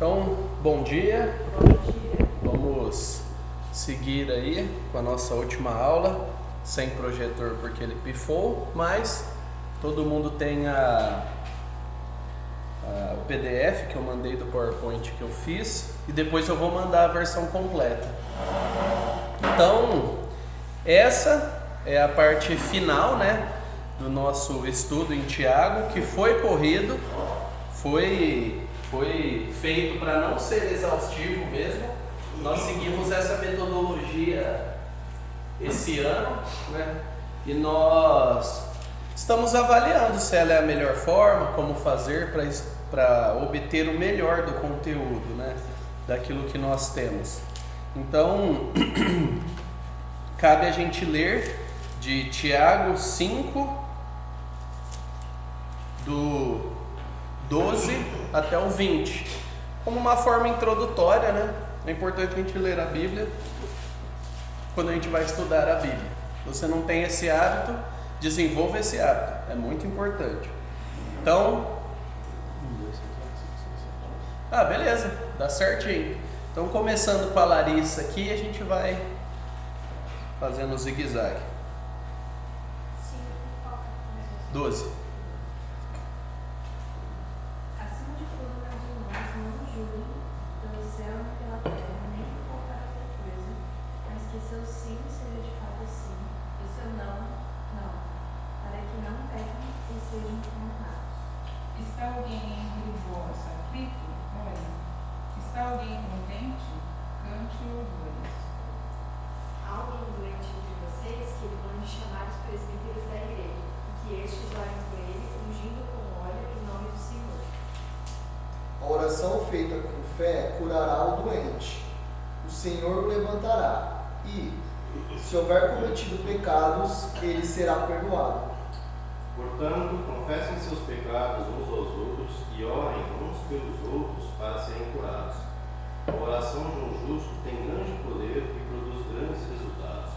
Então, bom dia. Bom dia. Vamos seguir aí com a nossa última aula, sem projetor porque ele pifou, mas todo mundo tem o PDF que eu mandei do PowerPoint que eu fiz e depois eu vou mandar a versão completa. Então, essa é a parte final, né, do nosso estudo em Tiago, que foi corrido, foi feito para não ser exaustivo mesmo. Nós seguimos essa metodologia esse ano, né? E nós estamos avaliando se ela é a melhor forma, como fazer para obter o melhor do conteúdo, né? Daquilo que nós temos. Então, cabe a gente ler de Tiago 5, do 12 até o 20, como uma forma introdutória, né? É importante a gente ler a Bíblia quando a gente vai estudar a Bíblia. Se você não tem esse hábito, desenvolva esse hábito, é muito importante. Então, beleza, dá certinho. Então, começando com a Larissa aqui, a gente vai fazendo o zigue-zague. 12. Feita com fé curará o doente, o Senhor o levantará e, se houver cometido pecados, ele será perdoado. Portanto, confessem seus pecados uns aos outros e orem uns pelos outros para serem curados. A oração de um justo tem grande poder e produz grandes resultados.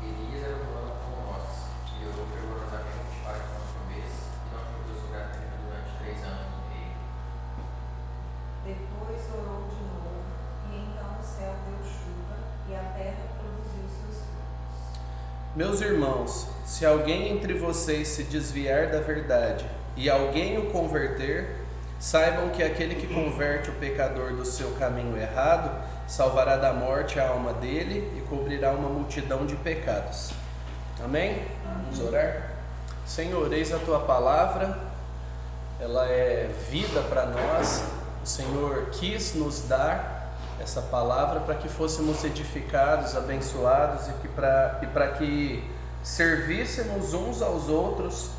Elias era humano como nós, e orou fervorosamente para que não comesse e não produziu gratuito durante 3 anos. Depois orou de novo, e então o céu deu chuva, e a terra produziu seus frutos. Meus irmãos, se alguém entre vocês se desviar da verdade e alguém o converter, saibam que aquele que converte o pecador do seu caminho errado, salvará da morte a alma dele e cobrirá uma multidão de pecados. Amém? Vamos orar? Senhor, eis a tua palavra, ela é vida para nós. O Senhor quis nos dar essa palavra para que fôssemos edificados, abençoados e para que servíssemos uns aos outros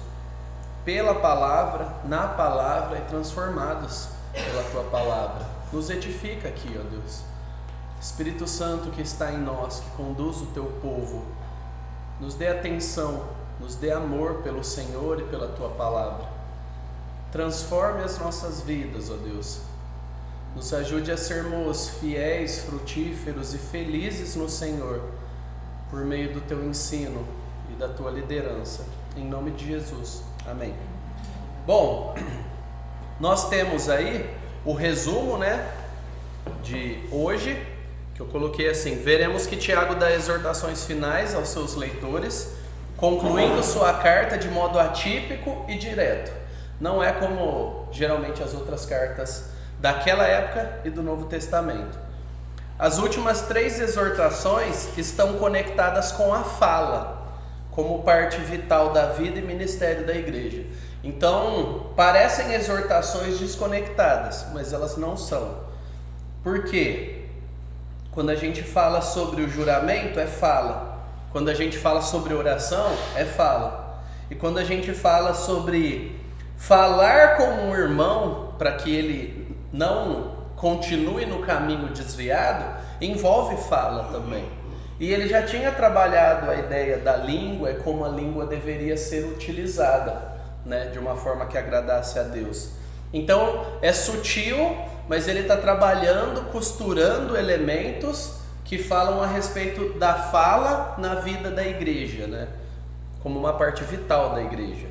pela palavra, na palavra e transformados pela Tua palavra. Nos edifica aqui, ó Deus. Espírito Santo que está em nós, que conduz o Teu povo, nos dê atenção, nos dê amor pelo Senhor e pela Tua palavra. Transforme as nossas vidas, ó Deus. Nos ajude a sermos fiéis, frutíferos e felizes no Senhor, por meio do Teu ensino e da Tua liderança. Em nome de Jesus. Amém. Bom, nós temos aí o resumo, né, de hoje, que eu coloquei assim: veremos que Tiago dá exortações finais aos seus leitores, concluindo sua carta de modo atípico e direto. Não é como geralmente as outras cartas daquela época e do Novo Testamento. As últimas 3 exortações estão conectadas com a fala, como parte vital da vida e ministério da igreja. Então, parecem exortações desconectadas, mas elas não são. Por quê? Quando a gente fala sobre o juramento, é fala. Quando a gente fala sobre oração, é fala. E quando a gente fala sobre falar com um irmão para que ele não continue no caminho desviado, envolve fala também. E ele já tinha trabalhado a ideia da língua e como a língua deveria ser utilizada, né, de uma forma que agradasse a Deus. Então é sutil, mas ele está trabalhando, costurando elementos que falam a respeito da fala na vida da igreja, né, como uma parte vital da igreja.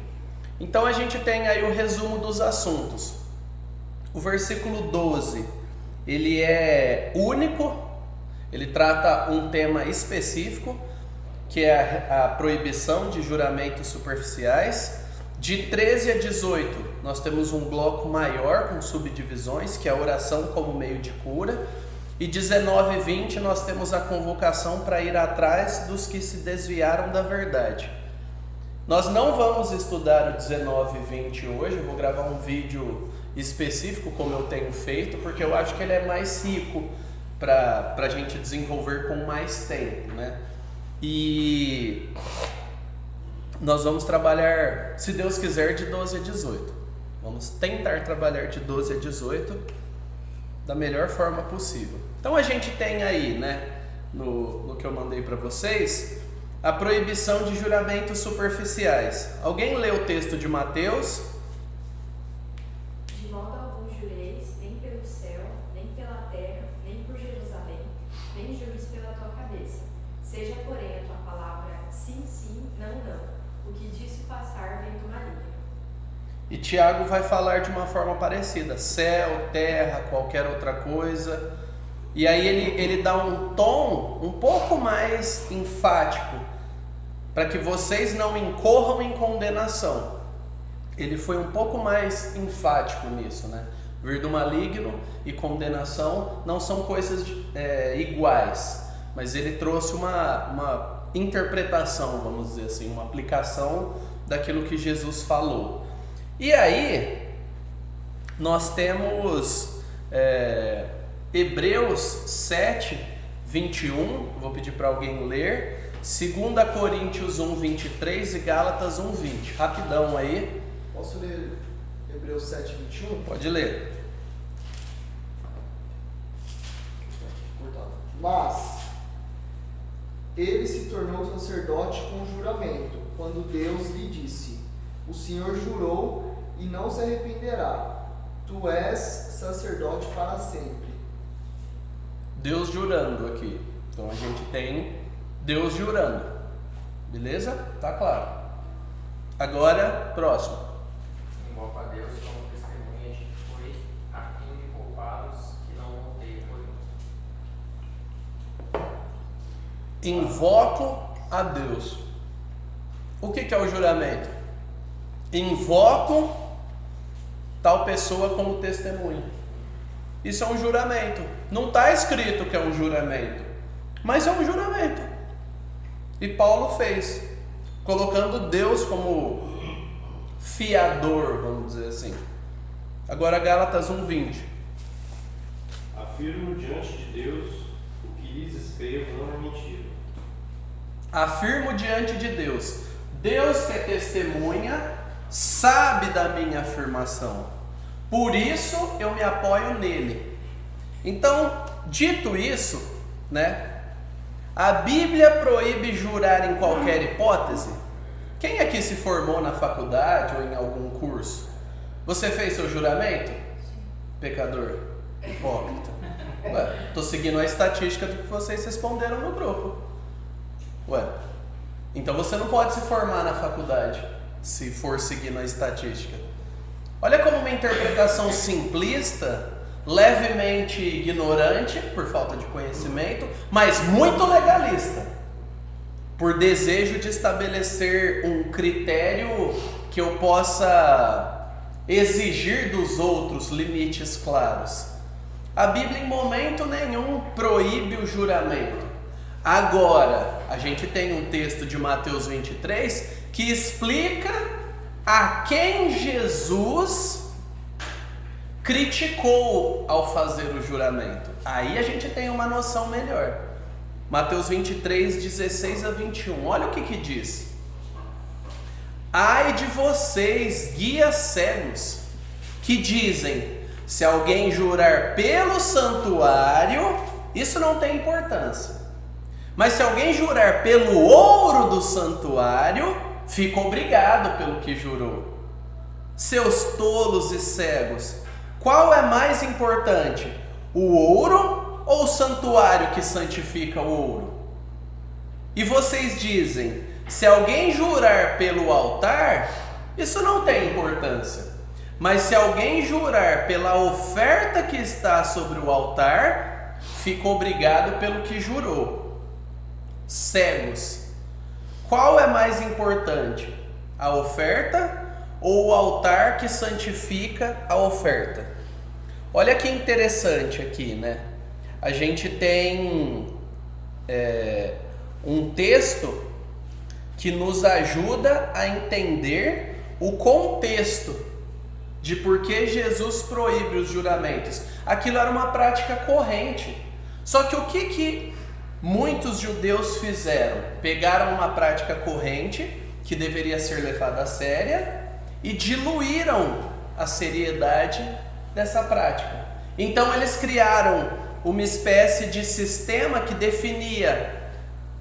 Então a gente tem aí o resumo dos assuntos. O versículo 12, ele é único, ele trata um tema específico, que é a proibição de juramentos superficiais. De 13 a 18, nós temos um bloco maior com subdivisões, que é a oração como meio de cura. E 19 e 20, nós temos a convocação para ir atrás dos que se desviaram da verdade. Nós não vamos estudar o 19 e 20 hoje, eu vou gravar um vídeo específico, como eu tenho feito, porque eu acho que ele é mais rico para a gente desenvolver com mais tempo, né? E nós vamos trabalhar, se Deus quiser, de 12 a 18. Vamos tentar trabalhar de 12 a 18 da melhor forma possível. Então a gente tem aí, né, no que eu mandei para vocês, a proibição de juramentos superficiais. Alguém lê o texto de Mateus? De modo algum jureis, nem pelo céu, nem pela terra, nem por Jerusalém, nem jures pela tua cabeça. Seja, porém, a tua palavra sim, sim, não, não. O que disso passar vem do maligno. E Tiago vai falar de uma forma parecida: céu, terra, qualquer outra coisa. E aí ele dá um tom um pouco mais enfático, para que vocês não incorram em condenação. Ele foi um pouco mais enfático nisso, né? Vir do maligno e condenação não são coisas iguais, mas ele trouxe uma interpretação, vamos dizer assim, uma aplicação daquilo que Jesus falou. E aí, nós temos Hebreus 7, 21, vou pedir para alguém ler, 2 Coríntios 1, 23 e Gálatas 1, 20. Rapidão aí. Posso ler Hebreus 7, 21? Pode ler. Mas ele se tornou sacerdote com juramento, quando Deus lhe disse: o Senhor jurou e não se arrependerá, tu és sacerdote para sempre. Deus jurando aqui. Então a gente tem Deus jurando. Beleza? Tá claro. Agora, próximo. Invoco a Deus como testemunha de que foi a fim de poupá-los que não voltei por mim. Invoco a Deus. O que é o juramento? Invoco tal pessoa como testemunha. Isso é um juramento. Não está escrito que é um juramento, mas é um juramento. E Paulo fez, colocando Deus como fiador, vamos dizer assim. Agora Gálatas 1:20. Afirmo diante de Deus, o que lhes escrevo não é mentira. Afirmo diante de Deus. Deus que é testemunha sabe da minha afirmação. Por isso eu me apoio nele. Então, dito isso, né? A Bíblia proíbe jurar em qualquer hipótese? Quem aqui se formou na faculdade ou em algum curso? Você fez seu juramento? Pecador? Hipócrita? Ué, tô seguindo a estatística do que vocês responderam no grupo. Ué, então você não pode se formar na faculdade se for seguindo a estatística. Olha como uma interpretação simplista, levemente ignorante, por falta de conhecimento, mas muito legalista, por desejo de estabelecer um critério que eu possa exigir dos outros limites claros. A Bíblia em momento nenhum proíbe o juramento. Agora, a gente tem um texto de Mateus 23 que explica a quem Jesus criticou ao fazer o juramento. Aí a gente tem uma noção melhor. Mateus 23, 16 a 21. Olha o que diz. Ai de vocês, guias cegos, que dizem: se alguém jurar pelo santuário, isso não tem importância. Mas se alguém jurar pelo ouro do santuário, fica obrigado pelo que jurou. Seus tolos e cegos, qual é mais importante, o ouro ou o santuário que santifica o ouro? E vocês dizem: se alguém jurar pelo altar, isso não tem importância. Mas se alguém jurar pela oferta que está sobre o altar, fica obrigado pelo que jurou. Cegos. Qual é mais importante? A oferta ou o altar que santifica a oferta? Olha que interessante aqui, né? A gente tem um texto que nos ajuda a entender o contexto de por que Jesus proíbe os juramentos. Aquilo era uma prática corrente. Só que o que muitos judeus fizeram? Pegaram uma prática corrente que deveria ser levada a séria e diluíram a seriedade dessa prática. Então eles criaram uma espécie de sistema que definia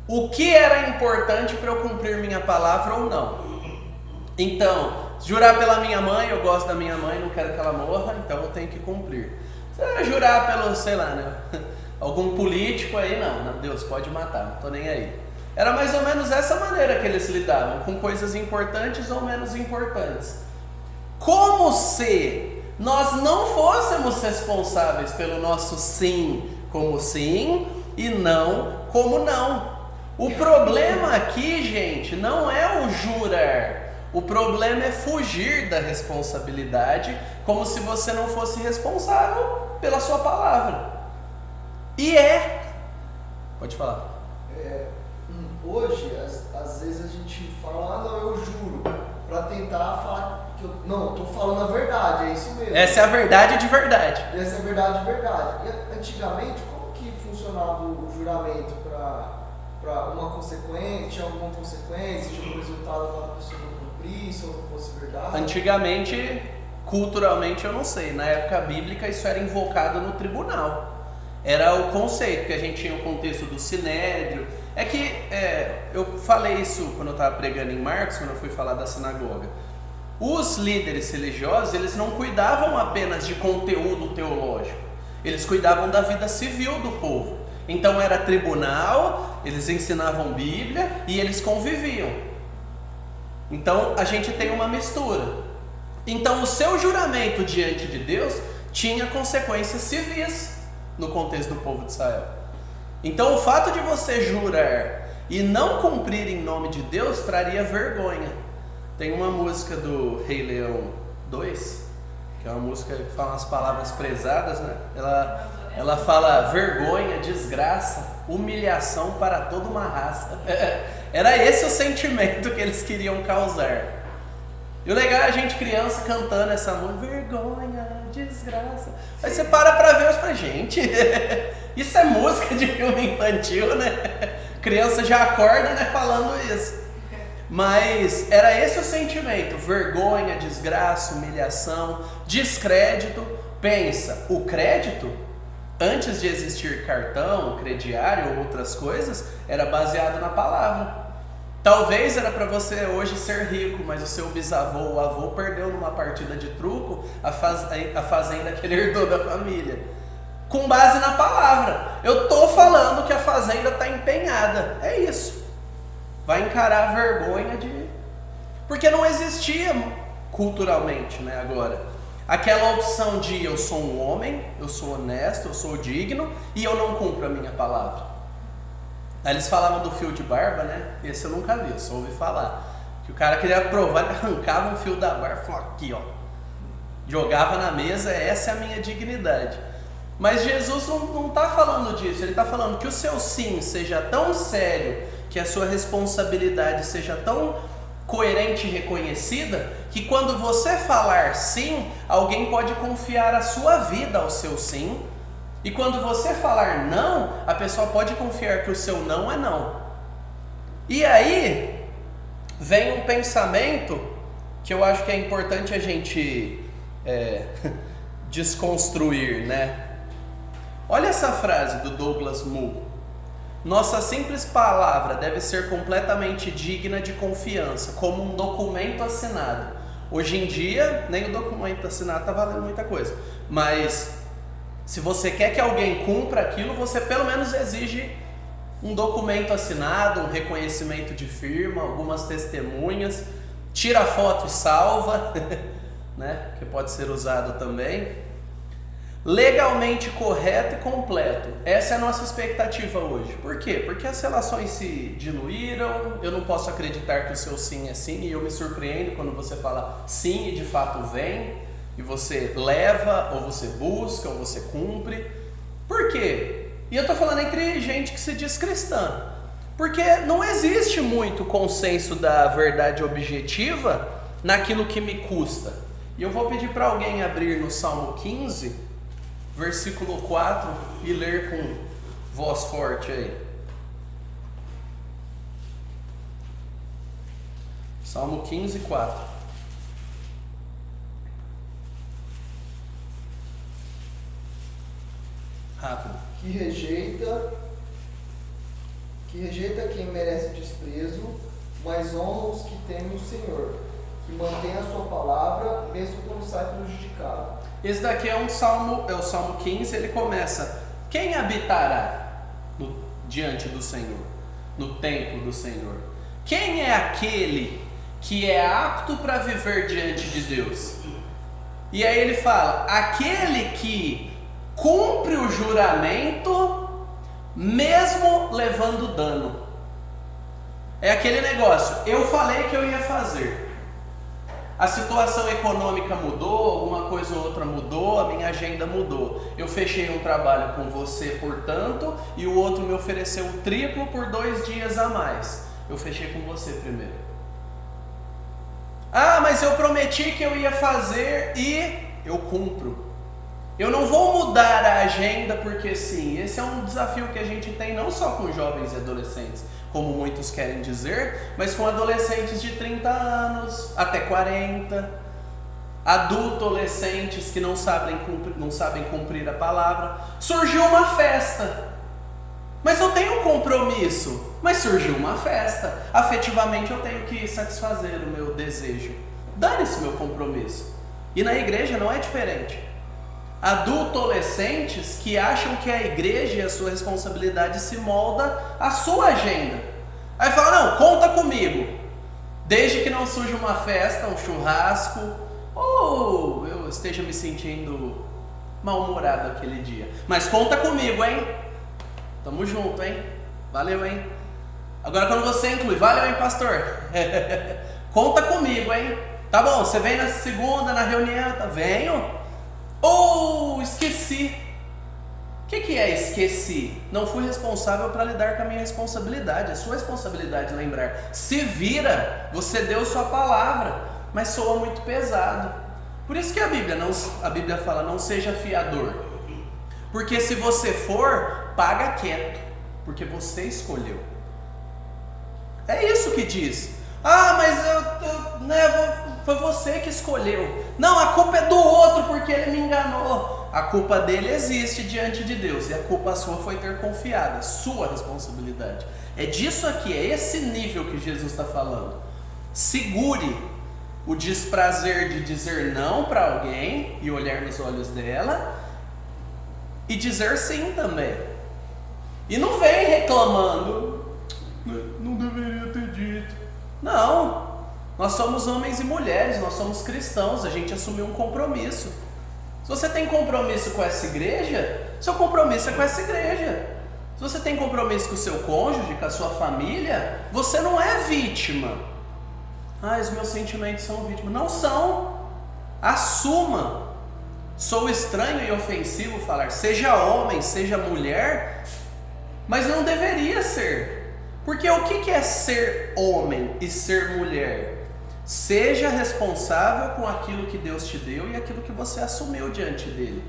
o que era importante para eu cumprir minha palavra ou não. Então, jurar pela minha mãe, eu gosto da minha mãe, não quero que ela morra, então eu tenho que cumprir. Jurar pelo, sei lá, né? Algum político aí, não, Deus pode matar, não tô nem aí. Era mais ou menos essa maneira que eles lidavam, com coisas importantes ou menos importantes. Como se nós não fôssemos responsáveis pelo nosso sim como sim e não como não. O problema aqui, gente, não é o jurar. O problema é fugir da responsabilidade, como se você não fosse responsável pela sua palavra. E pode falar. Hoje, às vezes a gente fala, não, eu juro, para tentar falar que eu tô falando a verdade, é isso mesmo. Essa é a verdade de verdade. Essa é a verdade de verdade. E antigamente, como que funcionava o juramento para uma consequência, tinha alguma consequência, tinha um resultado para a pessoa não cumprir, se não fosse verdade? Antigamente, culturalmente, eu não sei. Na época bíblica, isso era invocado no tribunal. Era o conceito, que a gente tinha o contexto do sinédrio. É que eu falei isso quando eu estava pregando em Marcos, quando eu fui falar da sinagoga. Os líderes religiosos, eles não cuidavam apenas de conteúdo teológico. Eles cuidavam da vida civil do povo. Então era tribunal, eles ensinavam Bíblia e eles conviviam. Então a gente tem uma mistura. Então o seu juramento diante de Deus tinha consequências civis no contexto do povo de Israel. Então o fato de você jurar e não cumprir em nome de Deus traria vergonha. Tem uma música do Rei Leão 2, que é uma música que fala umas palavras pesadas, né? Ela fala vergonha, desgraça, humilhação para toda uma raça. Era esse o sentimento que eles queriam causar. E o legal é a gente criança cantando essa música, vergonha, desgraça. Aí você para ver e fala, gente, isso é música de filme infantil, né? Criança já acorda, né, falando isso. Mas era esse o sentimento, vergonha, desgraça, humilhação, descrédito. Pensa, o crédito, antes de existir cartão, crediário ou outras coisas, era baseado na palavra. Talvez era para você hoje ser rico, mas o seu bisavô ou avô perdeu numa partida de truco a fazenda que ele herdou da família. Com base na palavra. Eu tô falando que a fazenda está empenhada. É isso. Vai encarar a vergonha de... Porque não existia culturalmente, né, agora. Aquela opção de eu sou um homem, eu sou honesto, eu sou digno e eu não cumpro a minha palavra. Aí eles falavam do fio de barba, né? Esse eu nunca vi, eu só ouvi falar. Que o cara queria provar, ele arrancava um fio da barba e falava aqui, ó. Jogava na mesa, essa é a minha dignidade. Mas Jesus não está falando disso, ele está falando que o seu sim seja tão sério, que a sua responsabilidade seja tão coerente e reconhecida, que quando você falar sim, alguém pode confiar a sua vida ao seu sim, e quando você falar não, a pessoa pode confiar que o seu não é não. E aí vem um pensamento que eu acho que é importante a gente desconstruir, né? Olha essa frase do Douglas Moo. Nossa simples palavra deve ser completamente digna de confiança, como um documento assinado. Hoje em dia, nem o documento assinado está valendo muita coisa. Mas se você quer que alguém cumpra aquilo, você pelo menos exige um documento assinado, um reconhecimento de firma, algumas testemunhas, tira a foto e salva. né? Que pode ser usado também. Legalmente correto e completo. Essa é a nossa expectativa hoje. Por quê? Porque as relações se diluíram, eu não posso acreditar que o seu sim é sim, e eu me surpreendo quando você fala sim e de fato vem, e você leva, ou você busca, ou você cumpre. Por quê? E eu estou falando entre gente que se diz cristã, porque não existe muito consenso da verdade objetiva naquilo que me custa. E eu vou pedir para alguém abrir no Salmo 15, versículo 4, e ler com voz forte aí. Salmo 15, 4. Rápido. Que rejeita quem merece desprezo, mas honra os que temem o Senhor, que mantém a sua palavra, mesmo quando sai prejudicado. Esse daqui é o Salmo 15, ele começa: quem habitará diante do Senhor, no templo do Senhor? Quem é aquele que é apto para viver diante de Deus? E aí ele fala: aquele que cumpre o juramento, mesmo levando dano. É aquele negócio, eu falei que eu ia fazer. A situação econômica mudou, alguma coisa ou outra mudou, a minha agenda mudou. Eu fechei um trabalho com você, portanto, e o outro me ofereceu o triplo por 2 dias a mais. Eu fechei com você primeiro. Ah, mas eu prometi que eu ia fazer e eu cumpro. Eu não vou mudar a agenda porque sim. Esse é um desafio que a gente tem não só com jovens e adolescentes, como muitos querem dizer, mas com adolescentes de 30 anos, até 40, adolescentes que não sabem cumprir a palavra. Surgiu uma festa, mas eu tenho um compromisso, mas surgiu uma festa, afetivamente eu tenho que satisfazer o meu desejo, dane-se meu compromisso. E na igreja não é diferente. Adolescentes que acham que a igreja e a sua responsabilidade se molda à sua agenda. Aí fala: não, conta comigo, desde que não surja uma festa, um churrasco, ou eu esteja me sentindo mal-humorado aquele dia. Mas conta comigo, hein? Tamo junto, hein? Valeu, hein? Agora quando você inclui: valeu, hein, pastor? Conta comigo, hein? Tá bom, você vem na segunda, na reunião, tá? Venho. Esqueci. O que é esqueci? Não fui responsável para lidar com a minha responsabilidade. É sua responsabilidade lembrar. Se vira, você deu sua palavra, mas soa muito pesado. Por isso que a Bíblia fala: não seja fiador. Porque se você for, paga quieto, porque você escolheu. É isso que diz. Ah, mas foi você que escolheu. Não, a culpa é do outro porque ele me enganou. A culpa dele existe diante de Deus, e a culpa sua foi ter confiado. É sua responsabilidade. É disso aqui, é esse nível que Jesus está falando. Segure o desprazer de dizer não para alguém e olhar nos olhos dela, e dizer sim também. E não vem reclamando: não deveria ter dito. Não, nós somos homens e mulheres, nós somos cristãos, a gente assumiu um compromisso. Se você tem compromisso com essa igreja, seu compromisso é com essa igreja. Se você tem compromisso com o seu cônjuge, com a sua família, você não é vítima. Ah, os meus sentimentos são vítima. Não são. Assuma. Sou estranho e ofensivo falar, seja homem, seja mulher, mas não deveria ser. Porque o que é ser homem e ser mulher? Seja responsável com aquilo que Deus te deu e aquilo que você assumiu diante dele.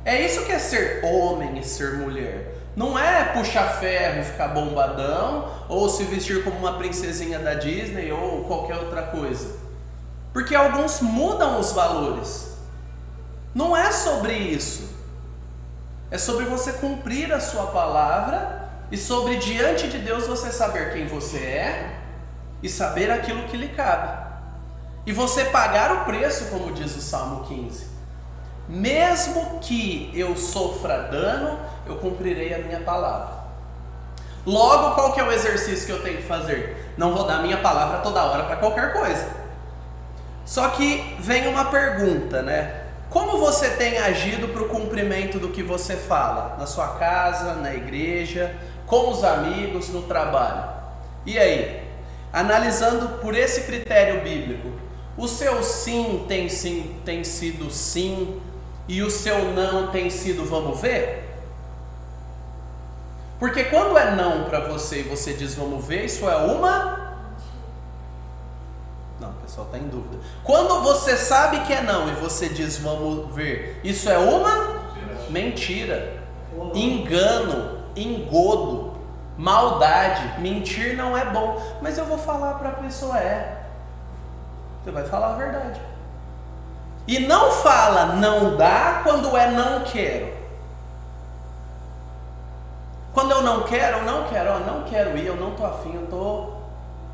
É isso que é ser homem e ser mulher. Não é puxar ferro e ficar bombadão, ou se vestir como uma princesinha da Disney ou qualquer outra coisa. Porque alguns mudam os valores. Não é sobre isso. É sobre você cumprir a sua palavra e sobre diante de Deus você saber quem você é e saber aquilo que lhe cabe. E você pagar o preço, como diz o Salmo 15. Mesmo que eu sofra dano, eu cumprirei a minha palavra. Logo, qual que é o exercício que eu tenho que fazer? Não vou dar minha palavra toda hora para qualquer coisa. Só que vem uma pergunta, né? Como você tem agido para o cumprimento do que você fala? Na sua casa, na igreja, com os amigos, no trabalho? E aí? Analisando por esse critério bíblico, o seu sim tem sido sim e o seu não tem sido vamos ver? Porque quando é não para você e você diz vamos ver, isso é uma... Não, o pessoal está em dúvida. Quando você sabe que é não e você diz vamos ver, isso é uma mentira, engano, engodo, maldade. Mentir não é bom, mas eu vou falar para a pessoa você vai falar a verdade. E não fala não dá quando é não quero. Quando eu não quero, não quero ir, eu não tô afim,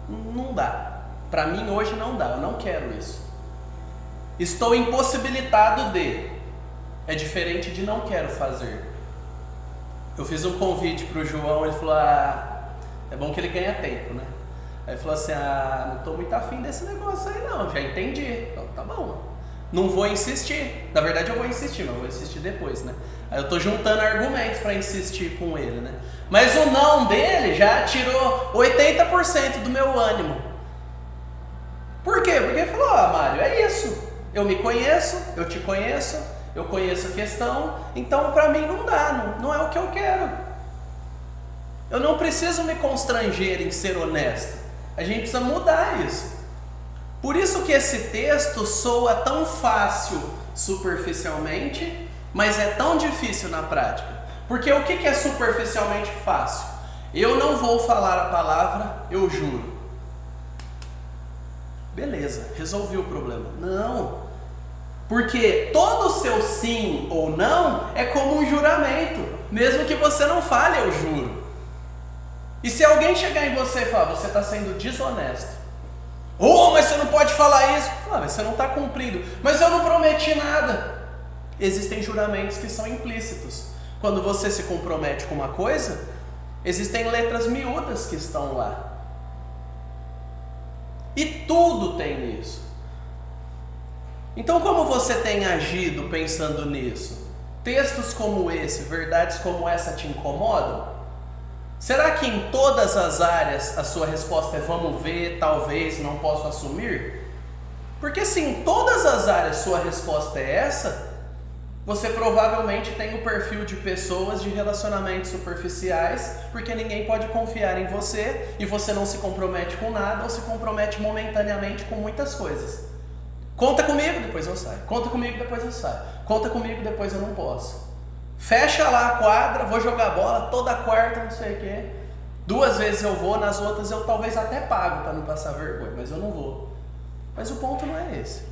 não dá. Para mim hoje não dá, eu não quero isso. Estou impossibilitado de. É diferente de não quero fazer. Eu fiz um convite para o João, ele falou, é bom que ele ganha tempo, né? Aí ele falou assim, não estou muito afim desse negócio aí não, já entendi. Então tá bom, não vou insistir. Na verdade eu vou insistir, mas vou insistir depois, né? Aí eu estou juntando argumentos para insistir com ele, né? Mas o não dele já tirou 80% do meu ânimo. Por quê? Porque ele falou, Mário, é isso. Eu me conheço, eu te conheço, eu conheço a questão, então para mim não dá, não é o que eu quero. Eu não preciso me constranger em ser honesto. A gente precisa mudar isso. Por isso que esse texto soa tão fácil superficialmente, mas é tão difícil na prática. Porque o que é superficialmente fácil? Eu não vou falar a palavra, eu juro. Beleza, resolvi o problema. Não, porque todo o seu sim ou não é como um juramento. Mesmo que você não fale, eu juro. E se alguém chegar em você e falar, você está sendo desonesto. Mas você não pode falar isso. Mas você não está cumprindo. Mas eu não prometi nada. Existem juramentos que são implícitos. Quando você se compromete com uma coisa, existem letras miúdas que estão lá. E tudo tem isso. Então, como você tem agido pensando nisso? Textos como esse, verdades como essa te incomodam? Será que em todas as áreas a sua resposta é vamos ver, talvez, não posso assumir? Porque se em todas as áreas sua resposta é essa, você provavelmente tem o perfil de pessoas de relacionamentos superficiais, porque ninguém pode confiar em você e você não se compromete com nada ou se compromete momentaneamente com muitas coisas. Conta comigo, depois eu saio. Conta comigo, depois eu saio. Conta comigo, depois eu não posso. Fecha lá a quadra, vou jogar bola toda quarta, não sei o quê. 2 vezes eu vou, nas outras eu talvez até pago para não passar vergonha, mas eu não vou. Mas o ponto não é esse.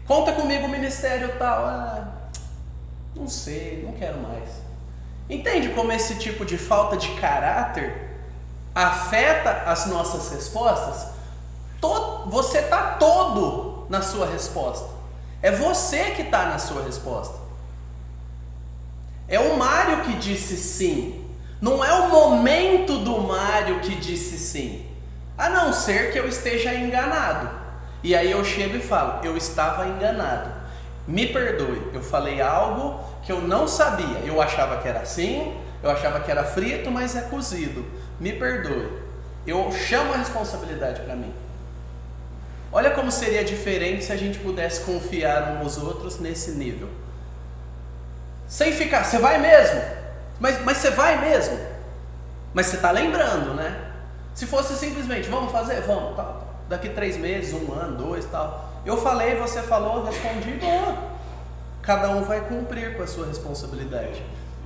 Conta comigo, ministério tal. Não sei, não quero mais. Entende como esse tipo de falta de caráter afeta as nossas respostas? Você está todo na sua resposta. É você que está na sua resposta. É o Mário que disse sim. Não é o momento do Mário que disse sim. A não ser que eu esteja enganado. E aí eu chego e falo, eu estava enganado. Me perdoe, eu falei algo que eu não sabia. Eu achava que era assim, eu achava que era frito, mas é cozido. Me perdoe. Eu chamo a responsabilidade para mim. Olha como seria diferente se a gente pudesse confiar uns nos outros nesse nível. Sem ficar, você vai mesmo? Mas você vai mesmo? Mas você está lembrando, né? Se fosse simplesmente, vamos fazer? Vamos, tal. Daqui 3 meses, 1 ano, 2, tal. Eu falei, você falou, respondi, boa. Cada um vai cumprir com a sua responsabilidade.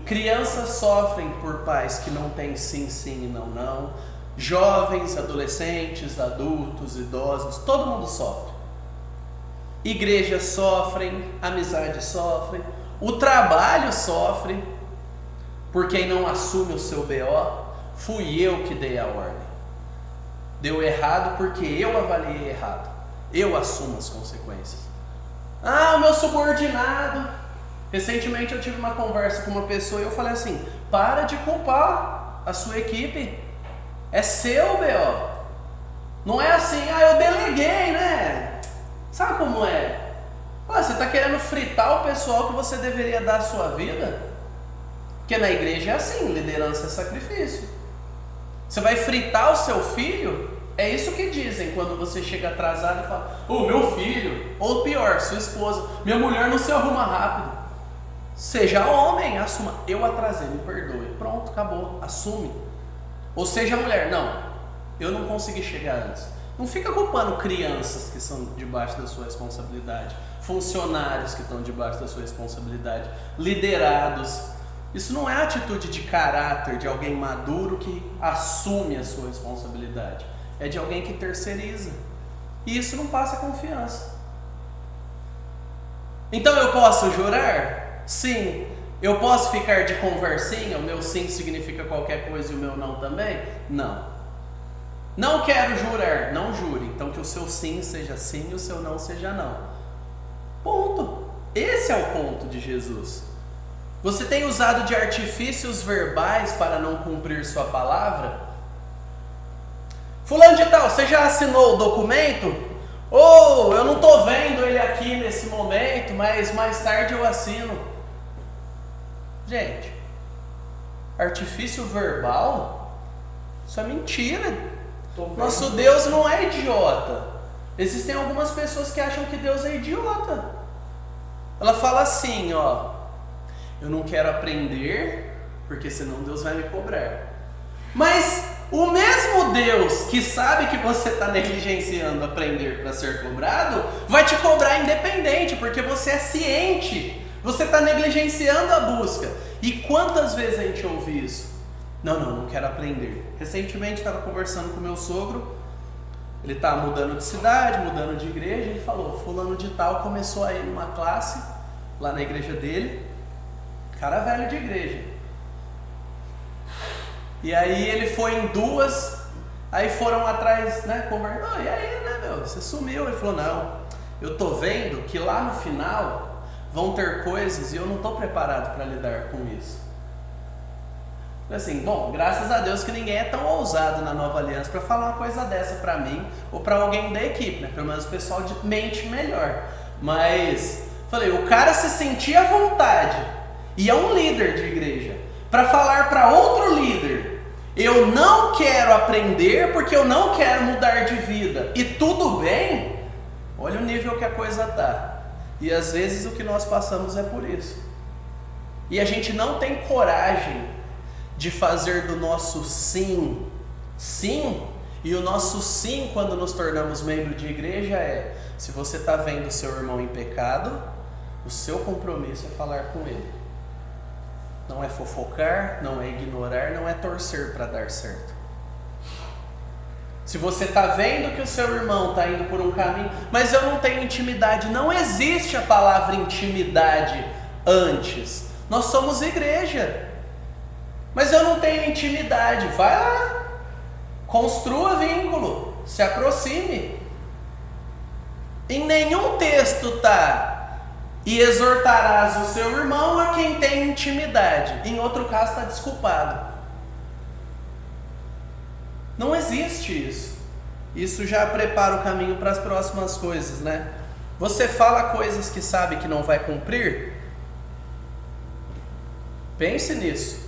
Crianças sofrem por pais que não têm sim, sim e não, não. Jovens, adolescentes, adultos, idosos, todo mundo sofre. Igrejas sofrem, amizades sofrem. O trabalho sofre por quem não assume o seu BO. Fui eu que dei a ordem. Deu errado porque eu avaliei errado. Eu assumo as consequências. O meu subordinado. Recentemente eu tive uma conversa com uma pessoa e eu falei assim, para de culpar a sua equipe. É seu BO. Não é assim, eu deleguei, né? Sabe como é? Você está querendo fritar o pessoal que você deveria dar a sua vida? Porque na igreja é assim, liderança é sacrifício. Você vai fritar o seu filho? É isso que dizem quando você chega atrasado e fala: meu filho, ou pior, sua esposa, minha mulher não se arruma rápido. Seja homem, assuma: eu atrasei, me perdoe. Pronto, acabou, assume. Ou seja mulher: não, eu não consegui chegar antes. Não fica culpando crianças que estão debaixo da sua responsabilidade, funcionários que estão debaixo da sua responsabilidade, liderados. Isso não é atitude de caráter de alguém maduro que assume a sua responsabilidade. É de alguém que terceiriza. E isso não passa confiança. Então eu posso jurar? Sim. Eu posso ficar de conversinha? O meu sim significa qualquer coisa e o meu não também? Não. Não quero jurar. Não jure. Então que o seu sim seja sim e o seu não seja não. Ponto. Esse é o ponto de Jesus. Você tem usado de artifícios verbais para não cumprir sua palavra? Fulano de tal, você já assinou o documento? Eu não estou vendo ele aqui nesse momento, mas mais tarde eu assino. Gente, artifício verbal, isso é mentira. Nosso Deus não é idiota. Existem algumas pessoas que acham que Deus é idiota. Ela fala assim, eu não quero aprender, porque senão Deus vai me cobrar. Mas o mesmo Deus que sabe que você está negligenciando aprender para ser cobrado, vai te cobrar independente, porque você é ciente. Você está negligenciando a busca. E quantas vezes a gente ouve isso? Não quero aprender. Recentemente estava conversando com meu sogro. Ele está mudando de cidade, mudando de igreja. Ele falou: fulano de tal começou a ir numa classe lá na igreja dele. Cara velho de igreja. E aí ele foi em duas. Aí foram atrás, conversando. E aí, você sumiu. Ele falou: não, eu tô vendo que lá no final vão ter coisas e eu não tô preparado para lidar com isso. Assim, graças a Deus que ninguém é tão ousado na Nova Aliança para falar uma coisa dessa para mim ou para alguém da equipe, Pelo menos o pessoal mente melhor. Mas falei, o cara se sentia à vontade, e é um líder de igreja, para falar para outro líder: eu não quero aprender porque eu não quero mudar de vida. E tudo bem? Olha o nível que a coisa tá. E às vezes o que nós passamos é por isso. E a gente não tem coragem de fazer do nosso sim, sim. E o nosso sim, quando nos tornamos membro de igreja, é: se você está vendo o seu irmão em pecado, o seu compromisso é falar com ele. Não é fofocar, não é ignorar, não é torcer para dar certo. Se você está vendo que o seu irmão está indo por um caminho, mas eu não tenho intimidade, não existe a palavra intimidade antes. Nós somos igreja, mas eu não tenho intimidade. Vai lá, construa vínculo, se aproxime. Em nenhum texto está: e exortarás o seu irmão a quem tem intimidade. Em outro caso está desculpado. Não existe isso. Isso já prepara o caminho para as próximas coisas, Você fala coisas que sabe que não vai cumprir? Pense nisso.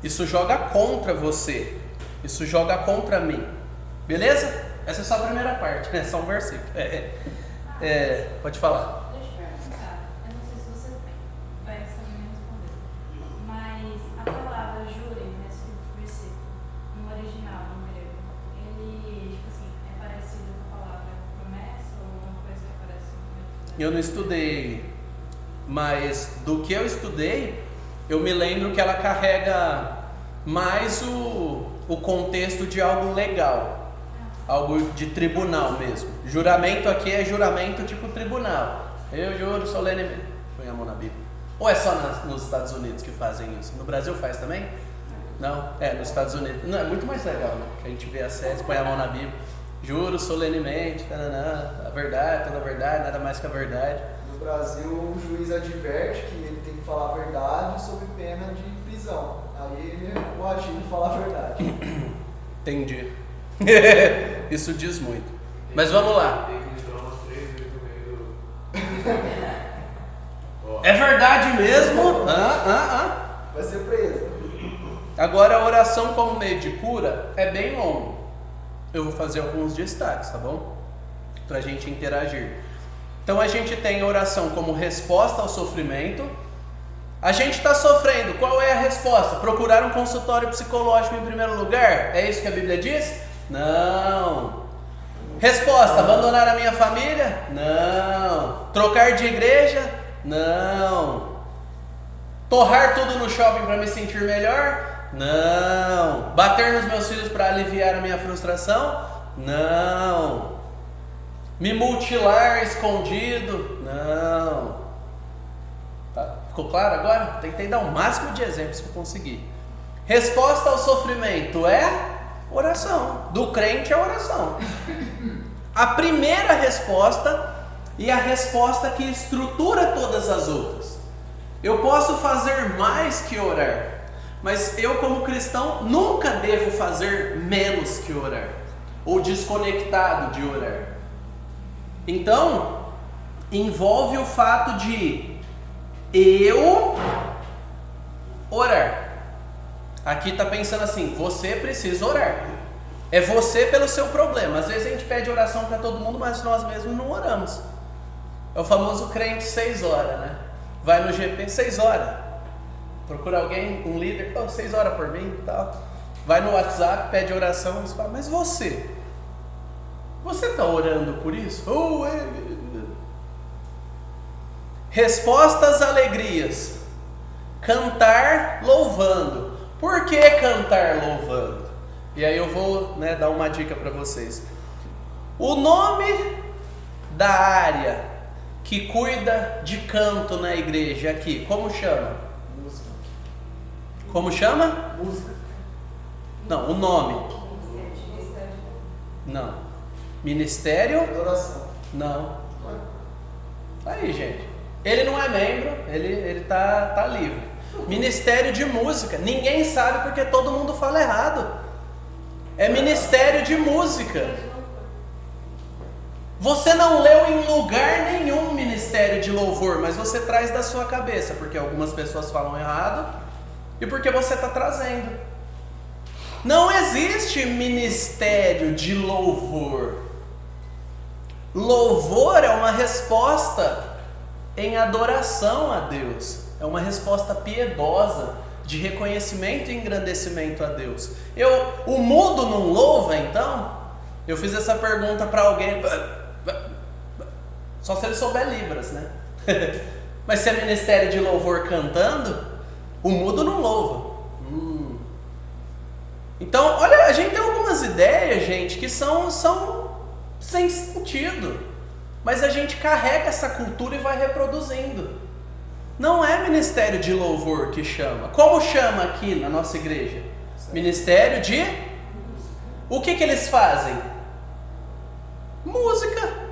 Isso joga contra você. Isso joga contra mim. Beleza? Essa é só a primeira parte, Só um versículo. Pode falar. Eu não estudei, mas do que eu estudei, eu me lembro que ela carrega mais o contexto de algo legal, algo de tribunal mesmo. Juramento aqui é juramento tipo tribunal. Eu juro solenemente. Põe a mão na Bíblia. Ou é só nos Estados Unidos que fazem isso? No Brasil faz também? Não? Nos Estados Unidos. Não, é muito mais legal, Que a gente vê a série, põe a mão na Bíblia. Juro solenemente, a verdade, toda a verdade, nada mais que a verdade. No Brasil, o juiz adverte que ele tem que falar a verdade sob pena de prisão. Aí ele é coagido de falar a verdade. Entendi. Isso diz muito. Mas vamos lá. Tem que lembrar umas É verdade mesmo? Vai ser preso. Agora a oração como meio de cura é bem longo. Eu vou fazer alguns destaques, tá bom? Pra gente interagir. Então a gente tem a oração como resposta ao sofrimento. A gente está sofrendo, qual é a resposta? Procurar um consultório psicológico em primeiro lugar? É isso que a Bíblia diz? Não. Resposta, abandonar a minha família? Não. Trocar de igreja? Não. Torrar tudo no shopping para me sentir melhor? Não. Bater nos meus filhos para aliviar a minha frustração? Não. Me mutilar escondido? Não. Tá? Ficou claro agora? Tentei dar o máximo de exemplos que eu consegui. Resposta ao sofrimento é oração. Do crente é oração. A primeira resposta e a resposta que estrutura todas as outras. Eu posso fazer mais que orar, mas eu como cristão nunca devo fazer menos que orar, ou desconectado de orar. Então, envolve o fato de eu orar. Aqui está pensando assim, você precisa orar. É você pelo seu problema. Às vezes a gente pede oração para todo mundo, mas nós mesmos não oramos. É o famoso crente 6 horas, né? Vai no GP 6 horas. Procura alguém, um líder, 6 horas por mim e tal. Vai no WhatsApp, pede oração, e fala, mas você está orando por isso? Respostas, alegrias. Cantar louvando. Por que cantar louvando? E aí eu vou dar uma dica para vocês. O nome da área que cuida de canto na igreja aqui, como chama? Música. Como chama? Música. Não, o nome. Não. Ministério? Adoração. Não. Aí, gente. Ele não é membro, ele tá livre. Ministério de música. Ninguém sabe porque todo mundo fala errado. É ministério de música. Você não leu em lugar nenhum ministério de louvor, mas você traz da sua cabeça, porque algumas pessoas falam errado e porque você está trazendo. Não existe ministério de louvor. Louvor é uma resposta em adoração a Deus. É uma resposta piedosa de reconhecimento e engrandecimento a Deus. O mudo não louva, então? Eu fiz essa pergunta para alguém, só se ele souber Libras, né? Mas se é ministério de louvor cantando, o mudo não louva. Então, olha, a gente tem algumas ideias, gente, que são sem sentido, mas a gente carrega essa cultura e vai reproduzindo. Não é ministério de louvor que chama. Como chama aqui na nossa igreja? Ministério de... O que eles fazem? Música.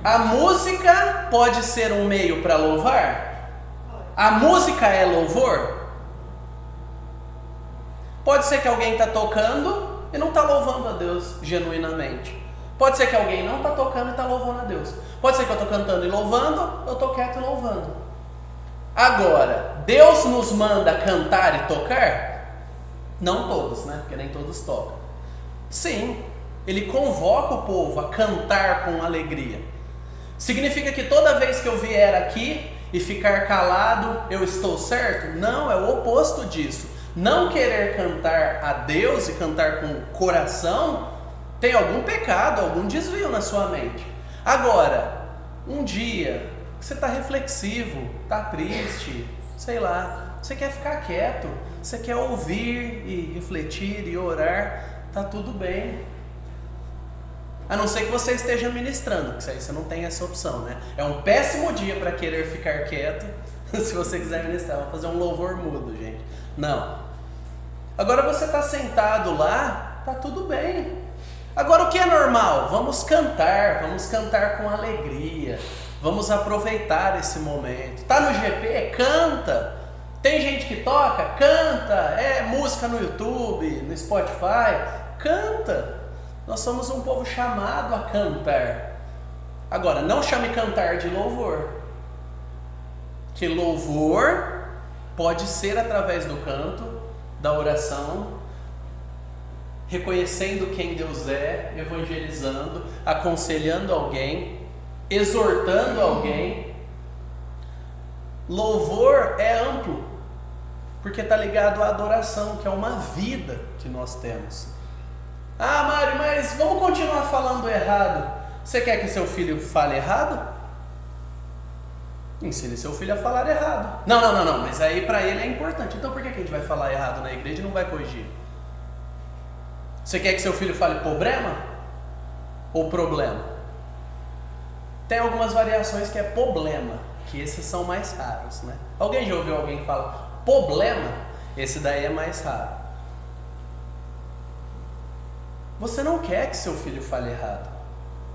A música pode ser um meio para louvar? A música é louvor? Pode ser que alguém está tocando e não está louvando a Deus genuinamente. Pode ser que alguém não está tocando e está louvando a Deus. Pode ser que eu estou cantando e louvando, eu estou quieto e louvando. Agora, Deus nos manda cantar e tocar? Não todos, né? Porque nem todos tocam. Sim, Ele convoca o povo a cantar com alegria. Significa que toda vez que eu vier aqui e ficar calado, eu estou certo? Não, é o oposto disso. Não querer cantar a Deus e cantar com o coração tem algum pecado, algum desvio na sua mente. Agora, um dia você está reflexivo, está triste, sei lá, você quer ficar quieto, você quer ouvir e refletir e orar, está tudo bem. A não ser que você esteja ministrando, que aí você não tem essa opção, né? É um péssimo dia para querer ficar quieto, se você quiser ministrar. Vou fazer um louvor mudo, gente. Não. Agora você está sentado lá, está tudo bem. Agora o que é normal? Vamos cantar com alegria, vamos aproveitar esse momento. Tá no GP? Canta. Tem gente que toca? Canta. É música no YouTube, no Spotify? Canta. Nós somos um povo chamado a cantar. Agora, não chame cantar de louvor. Que louvor pode ser através do canto, da oração, reconhecendo quem Deus é, evangelizando, aconselhando alguém, exortando alguém. Louvor é amplo, porque está ligado à adoração, que é uma vida que nós temos. Ah, Mário, mas vamos continuar falando errado. Você quer que seu filho fale errado? Ensine seu filho a falar errado. Não, mas aí para ele é importante. Então por que a gente vai falar errado na igreja e não vai corrigir? Você quer que seu filho fale problema ou problema? Tem algumas variações que é problema, que esses são mais raros, né? Alguém já ouviu alguém que fala problema? Esse daí é mais raro. Você não quer que seu filho fale errado.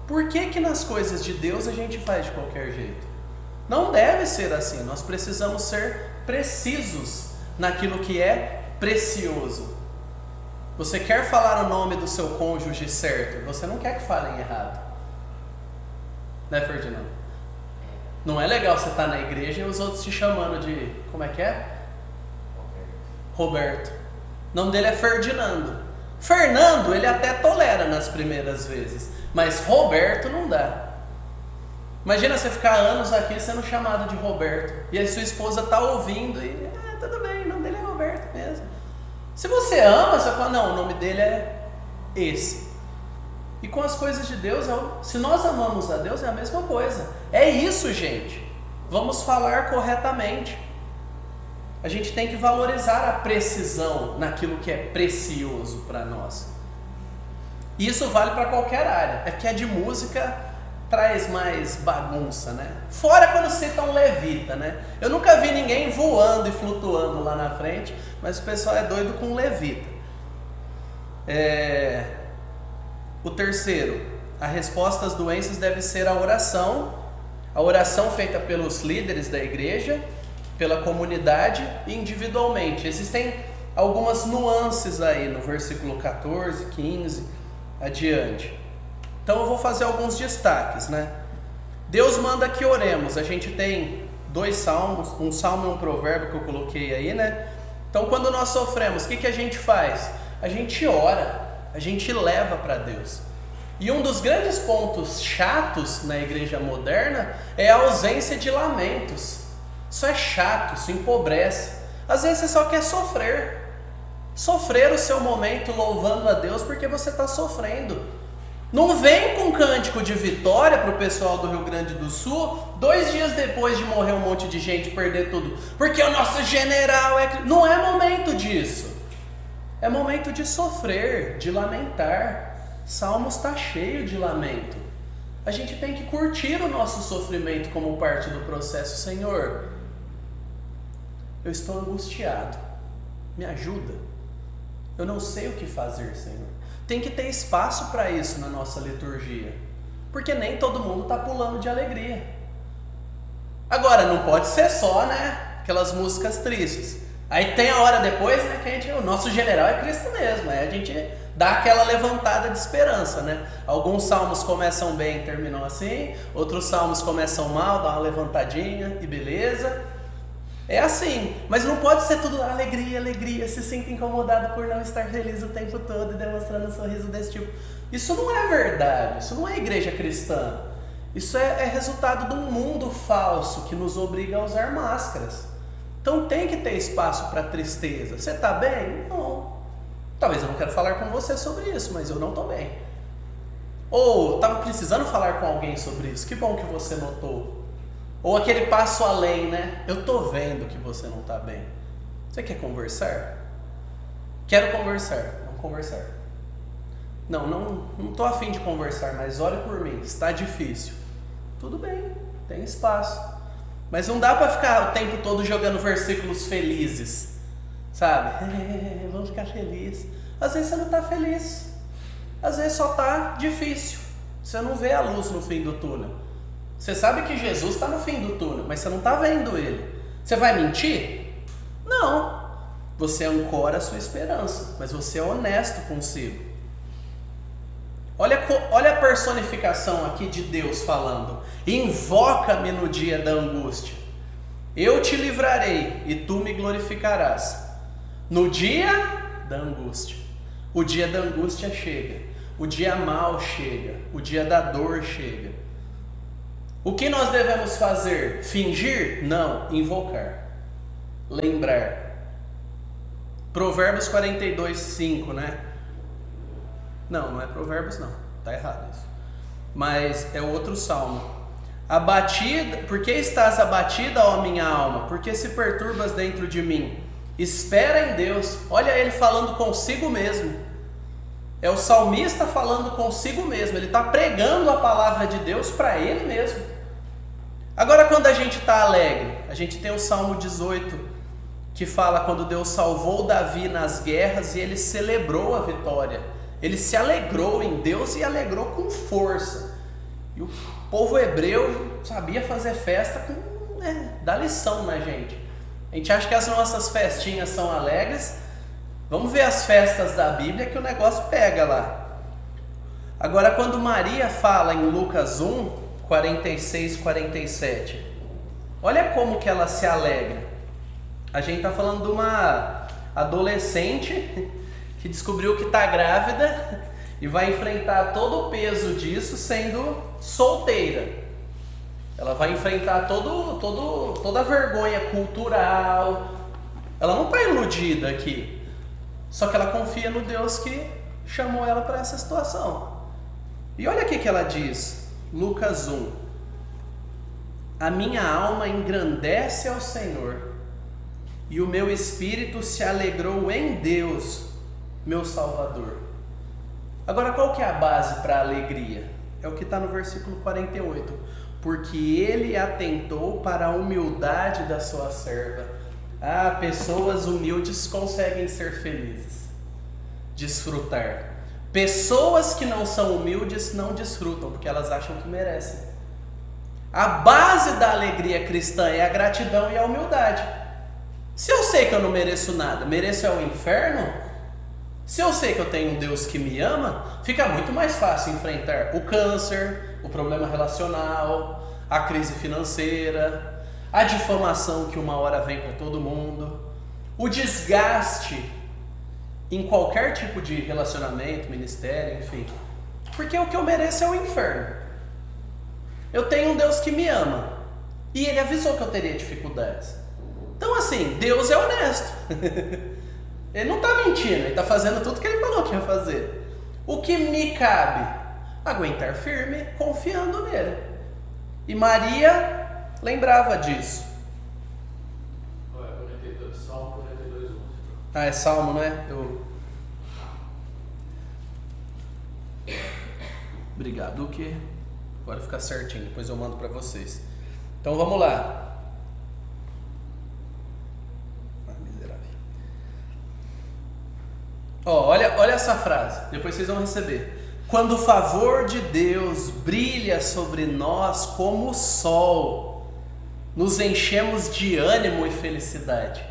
Por que nas coisas de Deus a gente faz de qualquer jeito? Não deve ser assim. Nós precisamos ser precisos naquilo que é precioso. Você quer falar o nome do seu cônjuge certo, você não quer que falem errado. Né, Ferdinando? Não é legal você estar na igreja e os outros te chamando de... Como é que é? Roberto. O nome dele é Ferdinando. Fernando, ele até tolera nas primeiras vezes, mas Roberto não dá. Imagina você ficar anos aqui sendo chamado de Roberto, e aí sua esposa está ouvindo e... tudo bem, o nome dele é Roberto mesmo. Se você ama, você fala, não, o nome dele é esse. E com as coisas de Deus, se nós amamos a Deus, é a mesma coisa. É isso, gente. Vamos falar corretamente. A gente tem que valorizar a precisão naquilo que é precioso para nós. E isso vale para qualquer área. É que a de música traz mais bagunça, né? Fora quando citam levita, né? Eu nunca vi ninguém voando e flutuando lá na frente, mas o pessoal é doido com levita. O terceiro, a resposta às doenças deve ser a oração feita pelos líderes da igreja, pela comunidade e individualmente. Existem algumas nuances aí no versículo 14, 15, adiante. Então eu vou fazer alguns destaques, né? Deus manda que oremos. A gente tem 2 salmos, um salmo e um provérbio que eu coloquei aí, né? Então quando nós sofremos, o que a gente faz? A gente ora, a gente leva para Deus. E um dos grandes pontos chatos na igreja moderna é a ausência de lamentos. Isso é chato, isso empobrece. Às vezes você só quer sofrer. Sofrer o seu momento louvando a Deus porque você está sofrendo. Não vem com cântico de vitória para o pessoal do Rio Grande do Sul 2 dias depois de morrer um monte de gente, perder tudo. Porque o nosso general é... Não é momento disso. É momento de sofrer, de lamentar. Salmos está cheio de lamento. A gente tem que curtir o nosso sofrimento como parte do processo. Senhor, eu estou angustiado. Me ajuda. Eu não sei o que fazer, Senhor. Tem que ter espaço para isso na nossa liturgia. Porque nem todo mundo está pulando de alegria. Agora, não pode ser só, né? Aquelas músicas tristes. Aí tem a hora depois, né? Que o nosso general é Cristo mesmo. Aí a gente dá aquela levantada de esperança, né? Alguns salmos começam bem e terminam assim. Outros salmos começam mal, dá uma levantadinha e beleza. É assim, mas não pode ser tudo alegria, alegria, se sinta incomodado por não estar feliz o tempo todo e demonstrando um sorriso desse tipo. Isso não é verdade, isso não é igreja cristã. Isso é resultado de um mundo falso que nos obriga a usar máscaras. Então tem que ter espaço para tristeza. Você está bem? Não. Talvez eu não quero falar com você sobre isso, mas eu não estou bem. Ou estava precisando falar com alguém sobre isso, que bom que você notou. Ou aquele passo além, né? Eu tô vendo que você não tá bem. Você quer conversar? Quero conversar. Vamos conversar. Não tô a fim de conversar, mas ore por mim. Está difícil. Tudo bem, tem espaço. Mas não dá para ficar o tempo todo jogando versículos felizes. Sabe? Vamos ficar felizes. Às vezes você não tá feliz. Às vezes só tá difícil. Você não vê a luz no fim do túnel. Você sabe que Jesus está no fim do túnel, mas você não está vendo ele. Você vai mentir? Não. Você ancora a sua esperança, mas você é honesto consigo. Olha a personificação aqui de Deus falando. Invoca-me no dia da angústia. Eu te livrarei e tu me glorificarás. No dia da angústia. O dia da angústia chega. O dia mau chega. O dia da dor chega. O que nós devemos fazer? Fingir? Não, invocar. Lembrar. Provérbios 42, 5, né? Não é Provérbios não, está errado isso. Mas é outro salmo. Abatida, por que estás abatida, ó minha alma? Por que se perturbas dentro de mim? Espera em Deus. Olha ele falando consigo mesmo. É o salmista falando consigo mesmo. Ele está pregando a palavra de Deus para ele mesmo. Agora quando a gente está alegre, a gente tem o Salmo 18, que fala quando Deus salvou Davi nas guerras e ele celebrou a vitória. Ele se alegrou em Deus e alegrou com força. E o povo hebreu sabia fazer festa dá lição na gente. A gente acha que as nossas festinhas são alegres. Vamos ver as festas da Bíblia que o negócio pega lá. Agora quando Maria fala em Lucas 1, 46, 47. Olha como que ela se alegra. A gente está falando de uma adolescente que descobriu que está grávida e vai enfrentar todo o peso disso sendo solteira. Ela vai enfrentar toda a vergonha cultural. Ela não está iludida aqui. Só que ela confia no Deus que chamou ela para essa situação. E olha aqui que ela diz, Lucas 1. A minha alma engrandece ao Senhor, e o meu espírito se alegrou em Deus, meu Salvador. Agora qual que é a base para a alegria? É o que está no versículo 48. Porque ele atentou para a humildade da sua serva. Pessoas humildes conseguem ser felizes, desfrutar. Pessoas que não são humildes não desfrutam, porque elas acham que merecem. A base da alegria cristã é a gratidão e a humildade. Se eu sei que eu não mereço nada, mereço é o inferno? Se eu sei que eu tenho um Deus que me ama, fica muito mais fácil enfrentar o câncer, o problema relacional, a crise financeira, a difamação que uma hora vem para todo mundo, o desgaste em qualquer tipo de relacionamento, ministério, enfim. Porque o que eu mereço é o inferno. Eu tenho um Deus que me ama e Ele avisou que eu teria dificuldades. Então assim, Deus é honesto. Ele não está mentindo, Ele está fazendo tudo que Ele falou que ia fazer. O que me cabe? Aguentar firme, confiando nele. E Maria lembrava disso. Salmo 42, 11. É Salmo, né? Obrigado, que agora fica certinho, depois eu mando para vocês. Então vamos lá. Miserável. Olha essa frase, depois vocês vão receber. Quando o favor de Deus brilha sobre nós como o sol, nos enchemos de ânimo e felicidade.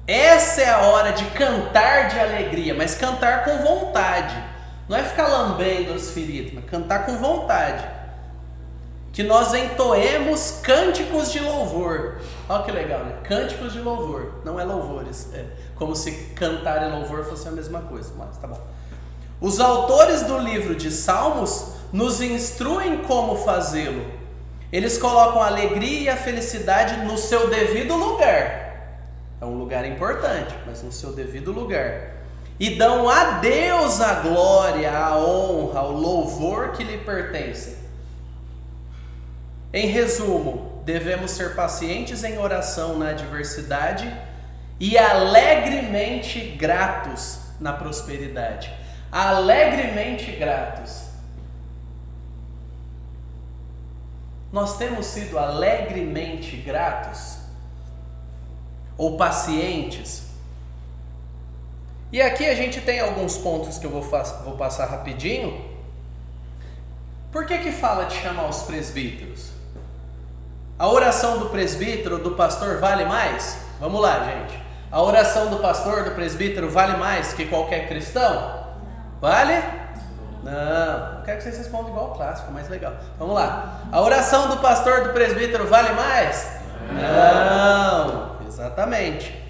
Essa é a hora de cantar de alegria, mas cantar com vontade. Não é ficar lambendo as feridas, mas cantar com vontade. Que nós entoemos cânticos de louvor. Olha que legal, né? Cânticos de louvor, não é louvores. É como se cantar e louvor fosse a mesma coisa, mas tá bom. Os autores do livro de Salmos nos instruem como fazê-lo. Eles colocam a alegria e a felicidade no seu devido lugar. É um lugar importante, mas no seu devido lugar. E dão a Deus a glória, a honra, o louvor que lhe pertencem. Em resumo, devemos ser pacientes em oração na adversidade e alegremente gratos na prosperidade. Alegremente gratos. Nós temos sido alegremente gratos? Ou pacientes? E aqui a gente tem alguns pontos que eu vou passar rapidinho. Por que fala de chamar os presbíteros? A oração do presbítero, do pastor, vale mais? Vamos lá, gente. A oração do pastor, do presbítero, vale mais que qualquer cristão? Vale? Não quero que vocês respondam igual o clássico, mais legal. Vamos lá. A oração do pastor, do presbítero, vale mais? Não, exatamente.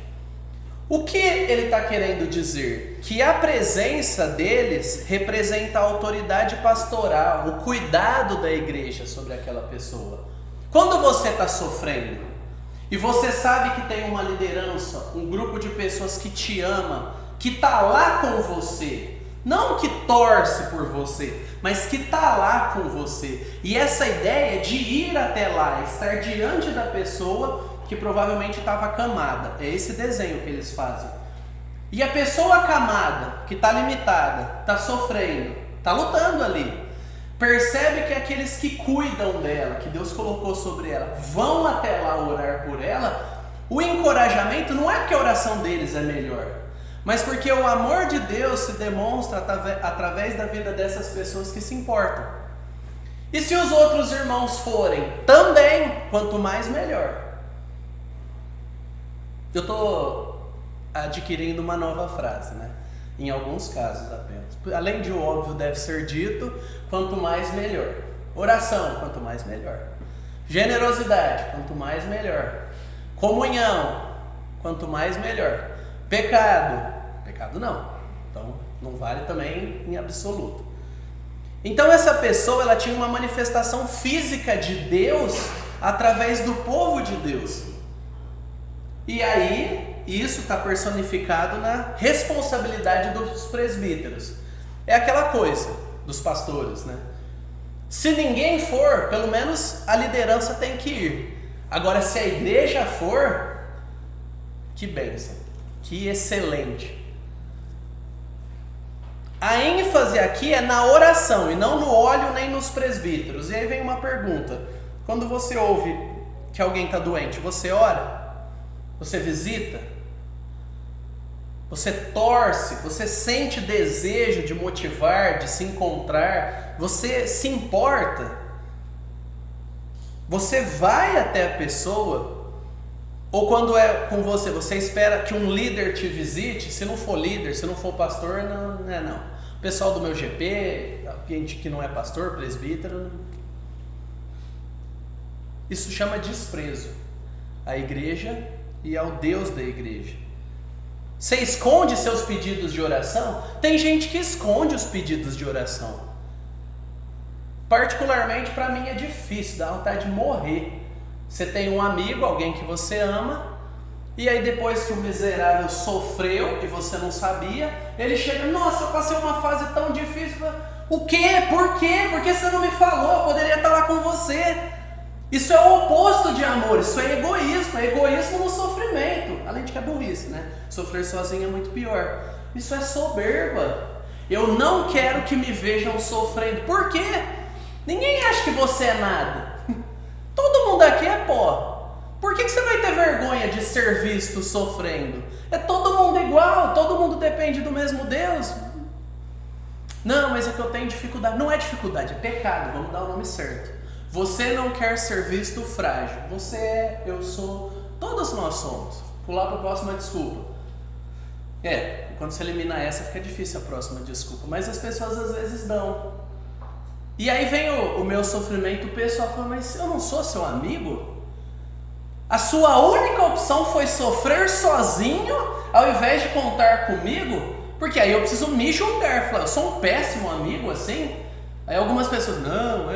O que ele está querendo dizer? Que a presença deles representa a autoridade pastoral, o cuidado da igreja sobre aquela pessoa. Quando você está sofrendo e você sabe que tem uma liderança, um grupo de pessoas que te ama, que está lá com você, não que torce por você, mas que está lá com você. E essa ideia de ir até lá, estar diante da pessoa que provavelmente estava acamada, é esse desenho que eles fazem. E a pessoa acamada, que está limitada, está sofrendo, está lutando ali, percebe que aqueles que cuidam dela, que Deus colocou sobre ela, vão até lá orar por ela. O encorajamento não é porque a oração deles é melhor, mas porque o amor de Deus se demonstra através da vida dessas pessoas que se importam. E se os outros irmãos forem também, quanto mais melhor. Eu estou adquirindo uma nova frase, né? Em alguns casos apenas. Além de o óbvio deve ser dito, quanto mais melhor. Oração, quanto mais melhor. Generosidade, quanto mais melhor. Comunhão, quanto mais melhor. Pecado não. Então não vale também em absoluto. Então essa pessoa, ela tinha uma manifestação física de Deus através do povo de Deus. E aí, isso está personificado na responsabilidade dos presbíteros. É aquela coisa dos pastores, né? Se ninguém for, pelo menos a liderança tem que ir. Agora, se a igreja for, que bênção, que excelente. A ênfase aqui é na oração e não no óleo nem nos presbíteros. E aí vem uma pergunta: quando você ouve que alguém está doente, você ora? Você visita? Você torce? Você sente desejo de motivar, de se encontrar? Você se importa? Você vai até a pessoa? Ou quando é com você, você espera que um líder te visite? Se não for líder, se não for pastor, não é não. O pessoal do meu GP, gente que não é pastor, presbítero, isso chama desprezo à igreja e ao Deus da igreja. Você esconde seus pedidos de oração? Tem gente que esconde os pedidos de oração. Particularmente para mim é difícil, dá vontade de morrer. Você tem um amigo, alguém que você ama, e aí depois que o miserável sofreu e você não sabia, ele chega: nossa, eu passei uma fase tão difícil. O quê? Por quê? Por que você não me falou? Eu poderia estar lá com você. Isso é o oposto de amor, isso é egoísmo no sofrimento. Além de que é burrice, né? Sofrer sozinho é muito pior. Isso é soberba. Eu não quero que me vejam sofrendo. Por quê? Ninguém acha que você é nada. Todo mundo aqui é pó. Por que você vai ter vergonha de ser visto sofrendo? É todo mundo igual, todo mundo depende do mesmo Deus. Não, mas é que eu tenho dificuldade. Não é dificuldade, é pecado, vamos dar o nome certo. Você não quer ser visto frágil. Você é, eu sou, todos nós somos. Pular para a próxima desculpa. Quando você elimina essa fica difícil a próxima desculpa. Mas as pessoas às vezes dão. E aí vem o meu sofrimento, o pessoal fala: mas eu não sou seu amigo? A sua única opção foi sofrer sozinho ao invés de contar comigo? Porque aí eu preciso me julgar. Falar: eu sou um péssimo amigo assim? Aí algumas pessoas: não,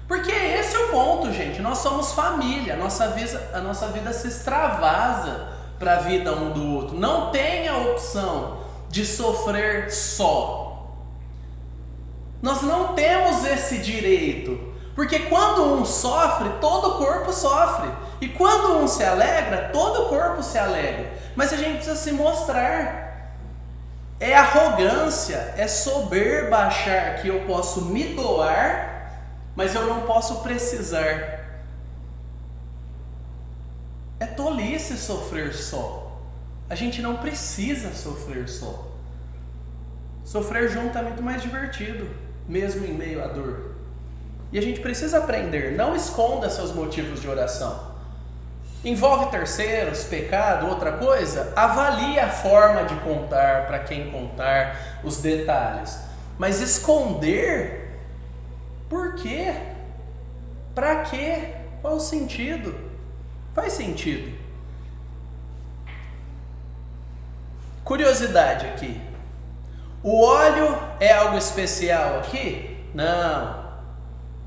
Porque esse é o ponto, gente. Nós somos família. A nossa vida se extravasa para a vida um do outro. Não tem a opção de sofrer só. Nós não temos esse direito. Porque quando um sofre, todo o corpo sofre. E quando um se alegra, todo o corpo se alegra. Mas a gente precisa se mostrar. É arrogância, é soberba achar que eu posso me doar, mas eu não posso precisar. É tolice sofrer só. A gente não precisa sofrer só. Sofrer junto é muito mais divertido, mesmo em meio à dor. E a gente precisa aprender, não esconda seus motivos de oração. Envolve terceiros, pecado, outra coisa? Avalie a forma de contar, para quem contar, os detalhes. Mas esconder? Por quê? Para quê? Qual o sentido? Faz sentido. Curiosidade aqui. O óleo é algo especial aqui? Não.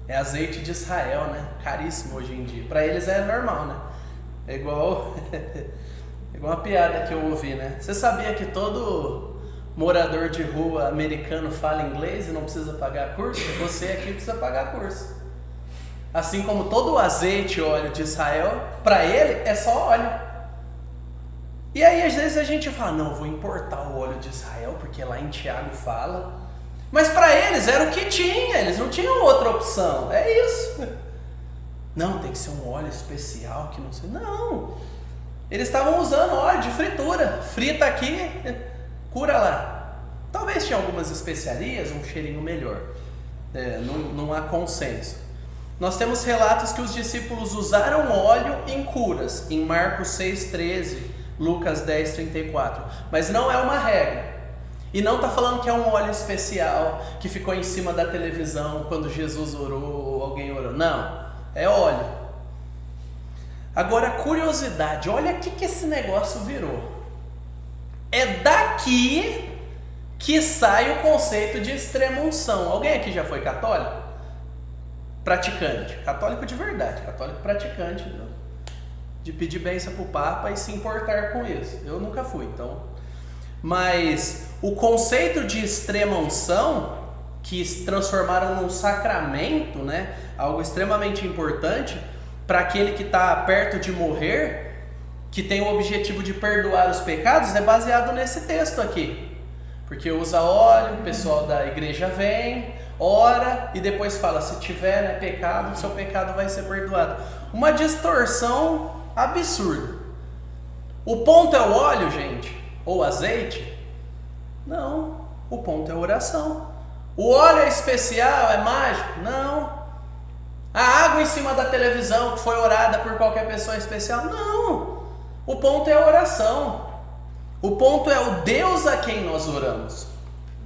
É azeite de Israel, né? Caríssimo hoje em dia. Para eles é normal, né? É igual uma piada que eu ouvi, né? Você sabia que todo morador de rua americano fala inglês e não precisa pagar curso? Você aqui precisa pagar curso. Assim como todo o azeite e óleo de Israel, para ele é só óleo. E aí às vezes a gente fala, não, vou importar o óleo de Israel, porque lá em Tiago fala. Mas para eles era o que tinha, eles não tinham outra opção. É isso. Não, tem que ser um óleo especial que não sei. Não. Eles estavam usando óleo de fritura. Frita aqui, cura lá. Talvez tinha algumas especiarias, um cheirinho melhor. Não há consenso. Nós temos relatos que os discípulos usaram óleo em curas, em Marcos 6,13, Lucas 10,34. Mas não é uma regra. E não está falando que é um óleo especial que ficou em cima da televisão quando Jesus orou ou alguém orou. Não, é óleo. Agora, curiosidade, olha o que esse negócio virou. É daqui que sai o conceito de extrema-unção. Alguém aqui já foi católico? Praticante. Católico de verdade, católico praticante. De pedir bênção para o Papa e se importar com isso. Eu nunca fui, então... Mas o conceito de extrema-unção, que se transformaram num sacramento, né? Algo extremamente importante para aquele que está perto de morrer, que tem o objetivo de perdoar os pecados, é baseado nesse texto aqui. Porque usa óleo, o pessoal da igreja vem, ora e depois fala, se tiver, né, pecado, seu pecado vai ser perdoado. Uma distorção absurda. O ponto é o óleo, gente? Ou azeite? Não, o ponto é a oração. O óleo é especial, é mágico? Não. A água em cima da televisão que foi orada por qualquer pessoa é especial? Não. O ponto é a oração. O ponto é o Deus a quem nós oramos,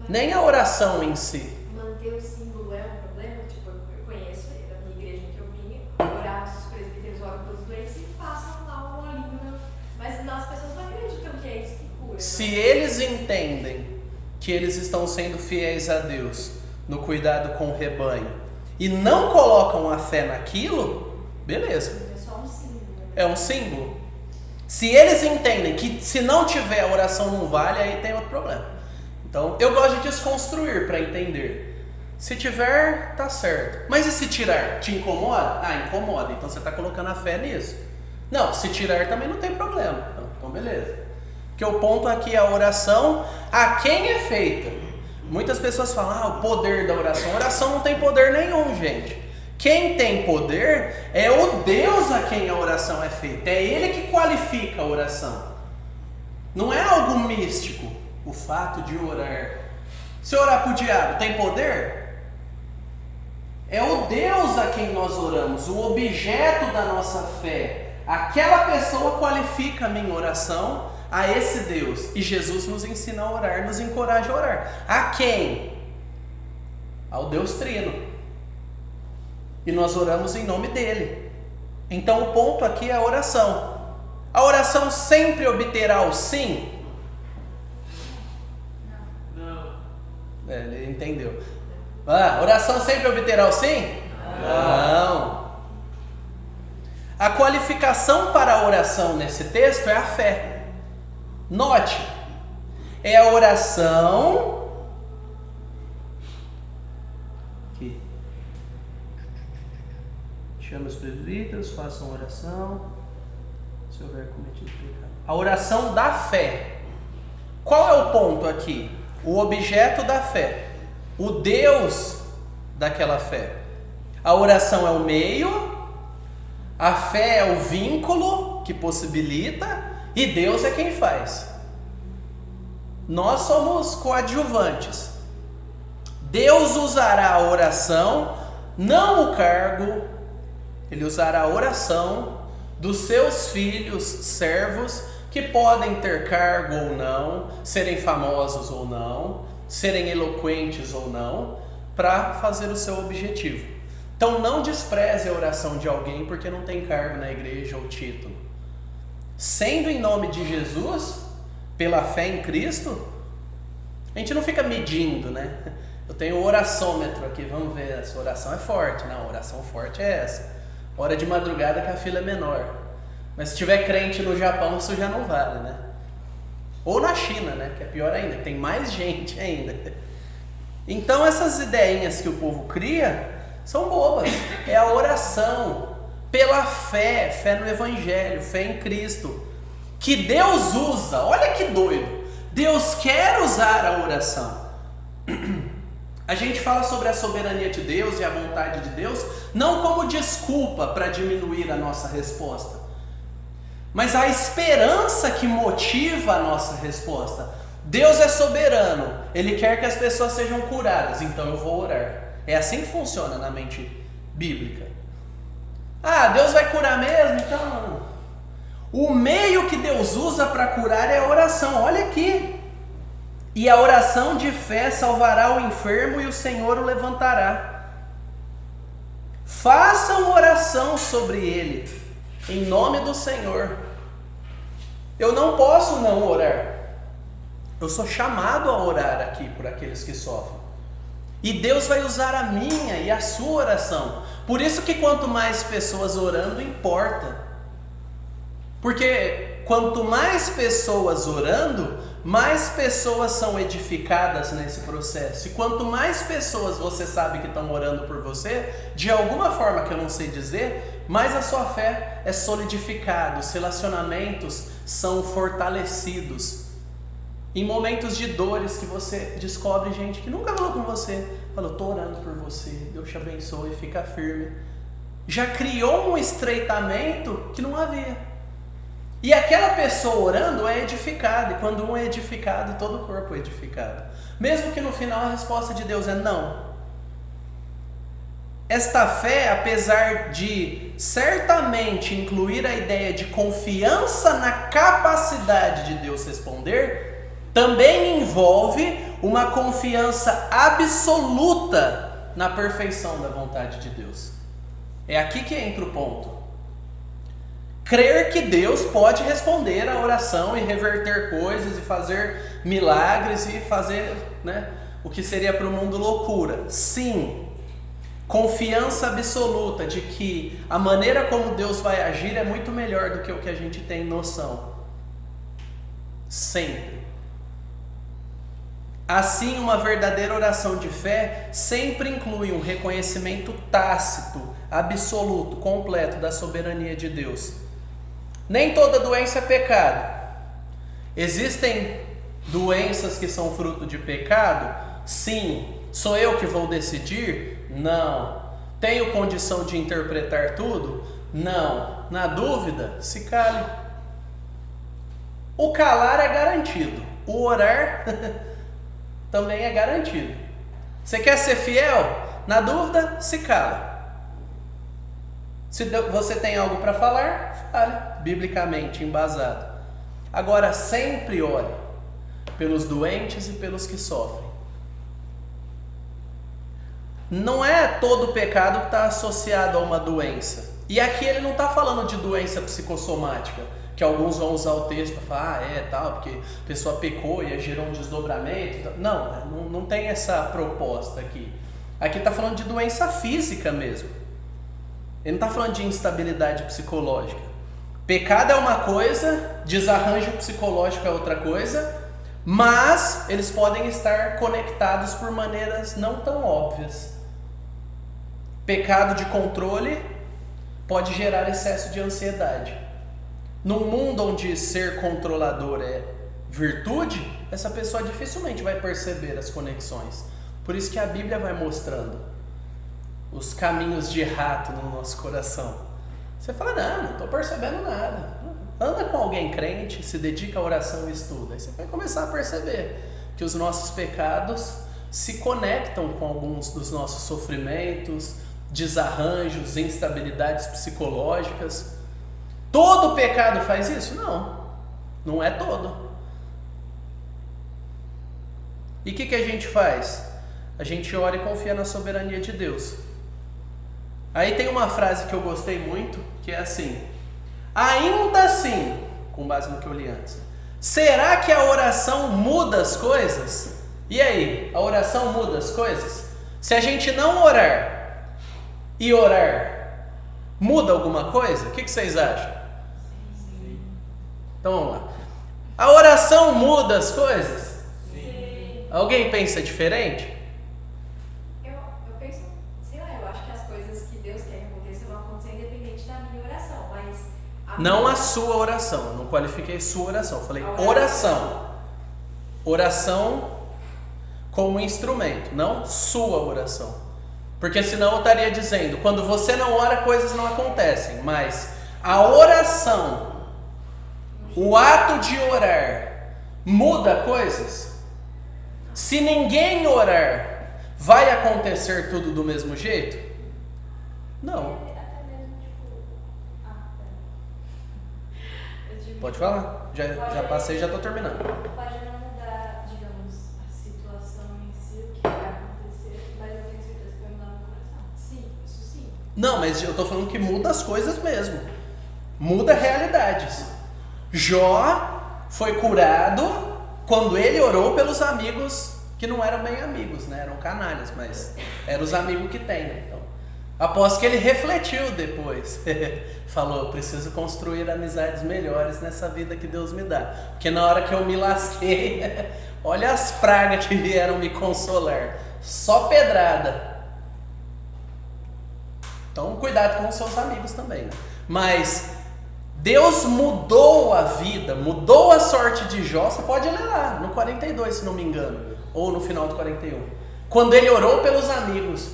nem a oração em si. Manter o símbolo é um problema? Tipo, eu conheço da minha igreja que eu vinha, orar, os presbíteros oram pelos doentes e passam lá um olhinho, mas as pessoas não acreditam que é isso que cura. Se eles entendem que eles estão sendo fiéis a Deus no cuidado com o rebanho e não colocam a fé naquilo, beleza. É só um símbolo. Né? É um símbolo. Se eles entendem que se não tiver a oração não vale, aí tem outro problema. Então eu gosto de desconstruir para entender. Se tiver, tá certo. Mas e se tirar? Te incomoda? Ah, incomoda. Então você está colocando a fé nisso. Não, se tirar também não tem problema. Então beleza. Porque o ponto aqui é a oração a quem é feita. Muitas pessoas falam, o poder da oração. A oração não tem poder nenhum, gente. Quem tem poder é o Deus a quem a oração é feita. É Ele que qualifica a oração. Não é algo místico o fato de orar. Se orar para o diabo, tem poder? É o Deus a quem nós oramos, o objeto da nossa fé. Aquela pessoa qualifica a minha oração a esse Deus. E Jesus nos ensina a orar, nos encoraja a orar. A quem? Ao Deus Trino. E nós oramos em nome dele. Então o ponto aqui é a oração. A oração sempre obterá o sim? Não. Ele entendeu. A oração sempre obterá o sim? Não. A qualificação para a oração nesse texto é a fé. Note, é a oração que chama os presbíteros, façam oração, se houver cometido pecado. A oração da fé. Qual é o ponto aqui? O objeto da fé, o Deus daquela fé. A oração é o meio, a fé é o vínculo que possibilita, e Deus é quem faz. Nós somos coadjuvantes. Deus usará a oração, não o cargo, Ele usará a oração dos seus filhos, servos, que podem ter cargo ou não, serem famosos ou não, serem eloquentes ou não, para fazer o seu objetivo. Então não despreze a oração de alguém porque não tem cargo na igreja ou título. Sendo em nome de Jesus, pela fé em Cristo, a gente não fica medindo, né? Eu tenho o oraçômetro aqui, vamos ver, essa oração é forte. Não, a oração forte é essa. Hora de madrugada que a fila é menor. Mas se tiver crente no Japão, isso já não vale, né? Ou na China, né? Que é pior ainda, tem mais gente ainda. Então essas ideinhas que o povo cria são bobas. É a oração pela fé, fé no Evangelho, fé em Cristo, que Deus usa. Olha que doido. Deus quer usar a oração. A gente fala sobre a soberania de Deus e a vontade de Deus, não como desculpa para diminuir a nossa resposta, mas a esperança que motiva a nossa resposta. Deus é soberano, Ele quer que as pessoas sejam curadas, então eu vou orar. É assim que funciona na mente bíblica. Ah, Deus vai curar mesmo? Então, o meio que Deus usa para curar é a oração. Olha aqui. E a oração de fé salvará o enfermo e o Senhor o levantará. Façam oração sobre ele, em nome do Senhor. Eu não posso não orar. Eu sou chamado a orar aqui por aqueles que sofrem. E Deus vai usar a minha e a sua oração. Por isso que quanto mais pessoas orando, importa. Porque quanto mais pessoas orando, mais pessoas são edificadas nesse processo. E quanto mais pessoas você sabe que estão orando por você, de alguma forma que eu não sei dizer, mais a sua fé é solidificada, os relacionamentos são fortalecidos. Em momentos de dores que você descobre gente que nunca falou com você, falou, estou orando por você, Deus te abençoe, fica firme. Já criou um estreitamento que não havia. E aquela pessoa orando é edificada, e quando um é edificado, todo o corpo é edificado. Mesmo que no final a resposta de Deus é não. Esta fé, apesar de certamente incluir a ideia de confiança na capacidade de Deus responder, também envolve uma confiança absoluta na perfeição da vontade de Deus. É aqui que entra o ponto. Crer que Deus pode responder a oração e reverter coisas e fazer milagres e fazer, né, o que seria para o mundo loucura. Sim, confiança absoluta de que a maneira como Deus vai agir é muito melhor do que o que a gente tem noção. Sempre. Assim, uma verdadeira oração de fé sempre inclui um reconhecimento tácito, absoluto, completo da soberania de Deus. Nem toda doença é pecado. Existem doenças que são fruto de pecado? Sim. Sou eu que vou decidir? Não. Tenho condição de interpretar tudo? Não. Na dúvida, se cale. O calar é garantido. O orar também é garantido. Você quer ser fiel? Na dúvida, se cala. Se você tem algo para falar, fale, biblicamente embasado. Agora, sempre ore pelos doentes e pelos que sofrem. Não é todo pecado que está associado a uma doença. E aqui ele não está falando de doença psicossomática, que alguns vão usar o texto para falar, tal, porque a pessoa pecou e gerou um desdobramento. Não tem essa proposta aqui. Aqui está falando de doença física mesmo. Ele não está falando de instabilidade psicológica. Pecado é uma coisa, desarranjo psicológico é outra coisa, mas eles podem estar conectados por maneiras não tão óbvias. Pecado de controle pode gerar excesso de ansiedade. Num mundo onde ser controlador é virtude, essa pessoa dificilmente vai perceber as conexões. Por isso que a Bíblia vai mostrando os caminhos de rato no nosso coração. Você fala, não estou percebendo nada. Anda com alguém crente, se dedica à oração e estuda. Aí você vai começar a perceber que os nossos pecados se conectam com alguns dos nossos sofrimentos, desarranjos, instabilidades psicológicas. Todo pecado faz isso? Não é todo. E o que a gente faz? A gente ora e confia na soberania de Deus. Aí tem uma frase que eu gostei muito, que é assim: ainda assim, com base no que eu li antes, será que a oração muda as coisas? E aí, a oração muda as coisas? Se a gente não orar e orar, muda alguma coisa? O que vocês acham? Sim. Então vamos lá. A oração muda as coisas? Sim. Alguém pensa diferente? Eu penso, sei lá, eu acho que as coisas que Deus quer que aconteçam vão acontecer independente da minha oração, mas... Não a sua oração, não qualifiquei sua oração, falei A oração. Oração como instrumento, não sua oração. Porque senão eu estaria dizendo, quando você não ora, coisas não acontecem. Mas a oração, o ato de orar, muda coisas? Se ninguém orar, vai acontecer tudo do mesmo jeito? Não. Até mesmo, tipo. Eu digo Pode que falar. Já passei, já estou terminando. Pode não mudar, digamos, a situação em si, o que vai acontecer, mas eu tenho certeza que vai mudar no coração. Sim, isso sim. Não, mas eu estou falando que muda as coisas mesmo. Muda realidades. Jó foi curado quando ele orou pelos amigos que não eram bem amigos, né? Eram canalhas, mas eram os amigos que tem, né? Então, após que ele refletiu depois, falou, preciso construir amizades melhores nessa vida que Deus me dá. Porque na hora que eu me lasquei, olha as pragas que vieram me consolar. Só pedrada. Então, cuidado com os seus amigos também, né? Mas Deus mudou a vida, mudou a sorte de Jó. Você pode ler lá, no 42, se não me engano, ou no final do 41. Quando ele orou pelos amigos.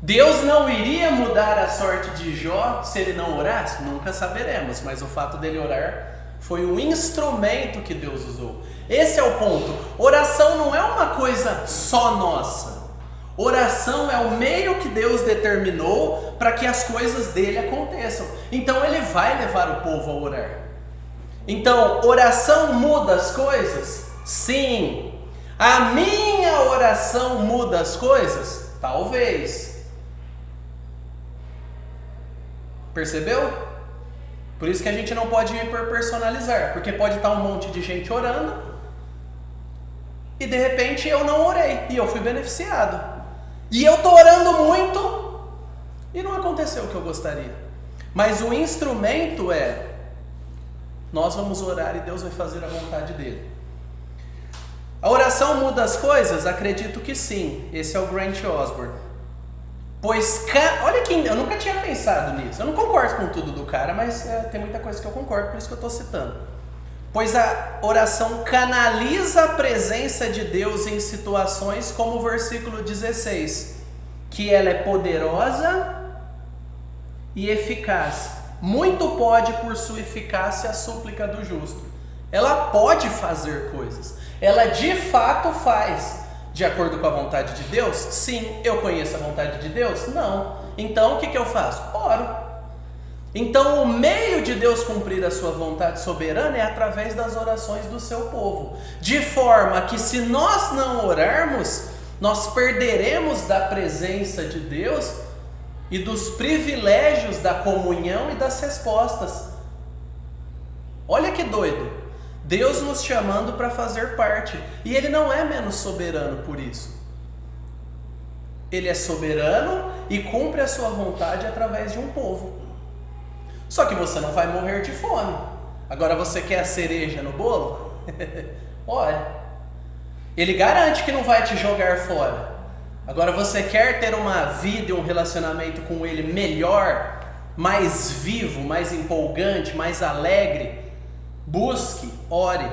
Deus não iria mudar a sorte de Jó se ele não orasse? Nunca saberemos, mas o fato dele orar foi um instrumento que Deus usou. Esse é o ponto. Oração não é uma coisa só nossa. Oração é o meio que Deus determinou para que as coisas dele aconteçam. Então ele vai levar o povo a orar. Então, oração muda as coisas? Sim. A minha oração muda as coisas? Talvez. Percebeu? Por isso que a gente não pode hiperpersonalizar, porque pode estar um monte de gente orando e de repente eu não orei e eu fui beneficiado. E eu estou orando muito e não aconteceu o que eu gostaria. Mas o instrumento é, nós vamos orar e Deus vai fazer a vontade dele. A oração muda as coisas? Acredito que sim. Esse é o Grant Osborne. Pois, olha que eu nunca tinha pensado nisso. Eu não concordo com tudo do cara, mas tem muita coisa que eu concordo, por isso que eu estou citando. Pois a oração canaliza a presença de Deus em situações como o versículo 16, que ela é poderosa e eficaz. Muito pode por sua eficácia a súplica do justo. Ela pode fazer coisas. Ela de fato faz. De acordo com a vontade de Deus? Sim. Eu conheço a vontade de Deus? Não. Então o que eu faço? Oro. Então o meio de Deus cumprir a sua vontade soberana é através das orações do seu povo. De forma que se nós não orarmos, nós perderemos da presença de Deus e dos privilégios da comunhão e das respostas. Olha que doido. Deus nos chamando para fazer parte. E Ele não é menos soberano por isso. Ele é soberano e cumpre a sua vontade através de um povo. Só que você não vai morrer de fome. Agora você quer a cereja no bolo? Olha, Ele garante que não vai te jogar fora. Agora você quer ter uma vida e um relacionamento com Ele melhor, mais vivo, mais empolgante, mais alegre? Busque, ore.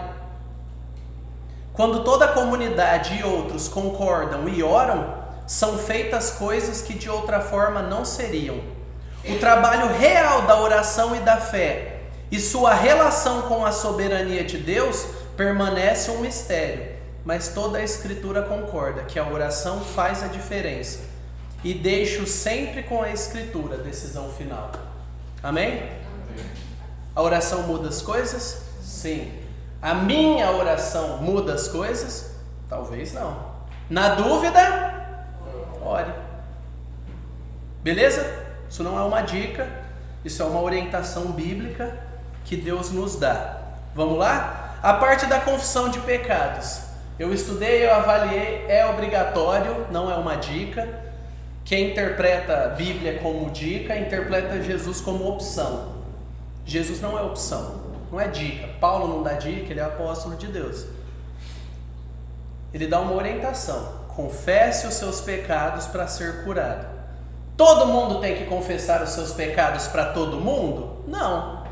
Quando toda a comunidade e outros concordam e oram, são feitas coisas que de outra forma não seriam. O trabalho real da oração e da fé e sua relação com a soberania de Deus permanece um mistério, mas toda a Escritura concorda que a oração faz a diferença. E deixo sempre com a Escritura a decisão final. Amém? A oração muda as coisas? Sim. A minha oração muda as coisas? Talvez não. Na dúvida, ore. Beleza? Isso não é uma dica, isso é uma orientação bíblica que Deus nos dá. Vamos lá? A parte da confissão de pecados. Eu estudei, eu avaliei, é obrigatório, não é uma dica. Quem interpreta a Bíblia como dica, interpreta Jesus como opção. Jesus não é opção, não é dica. Paulo não dá dica, ele é apóstolo de Deus. Ele dá uma orientação. Confesse os seus pecados para ser curado. Todo mundo tem que confessar os seus pecados para todo mundo? Não.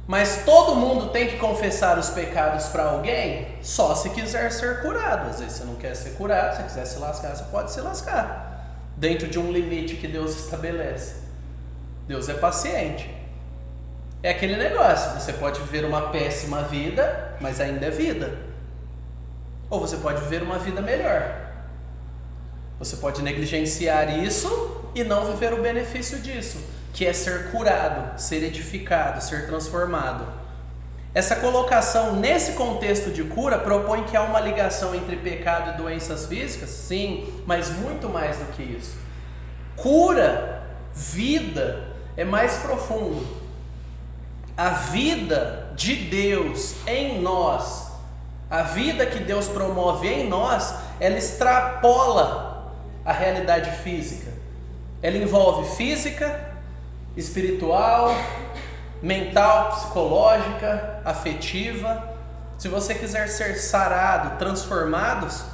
Mas todo mundo tem que confessar os pecados para alguém? Só se quiser ser curado. Às vezes você não quer ser curado, se quiser se lascar, você pode se lascar. Dentro de um limite que Deus estabelece. Deus é paciente. É aquele negócio, você pode viver uma péssima vida, mas ainda é vida. Ou você pode viver uma vida melhor. Você pode negligenciar isso e não viver o benefício disso, que é ser curado, ser edificado, ser transformado. Essa colocação nesse contexto de cura propõe que há uma ligação entre pecado e doenças físicas? Sim, mas muito mais do que isso. Cura, vida, é mais profundo. A vida de Deus em nós, a vida que Deus promove em nós, ela extrapola a realidade física. Ela envolve física, espiritual, mental, psicológica, afetiva. Se você quiser ser sarado, transformados,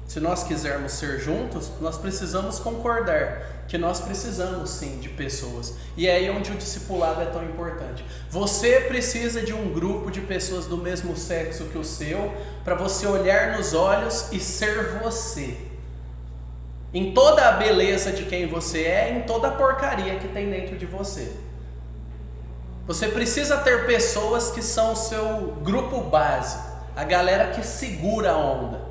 se nós quisermos ser juntos, nós precisamos concordar que nós precisamos sim de pessoas. E é aí onde o discipulado é tão importante. Você precisa de um grupo de pessoas do mesmo sexo que o seu, para você olhar nos olhos e ser você. Em toda a beleza de quem você é, em toda a porcaria que tem dentro de você. Você precisa ter pessoas que são o seu grupo base, a galera que segura a onda.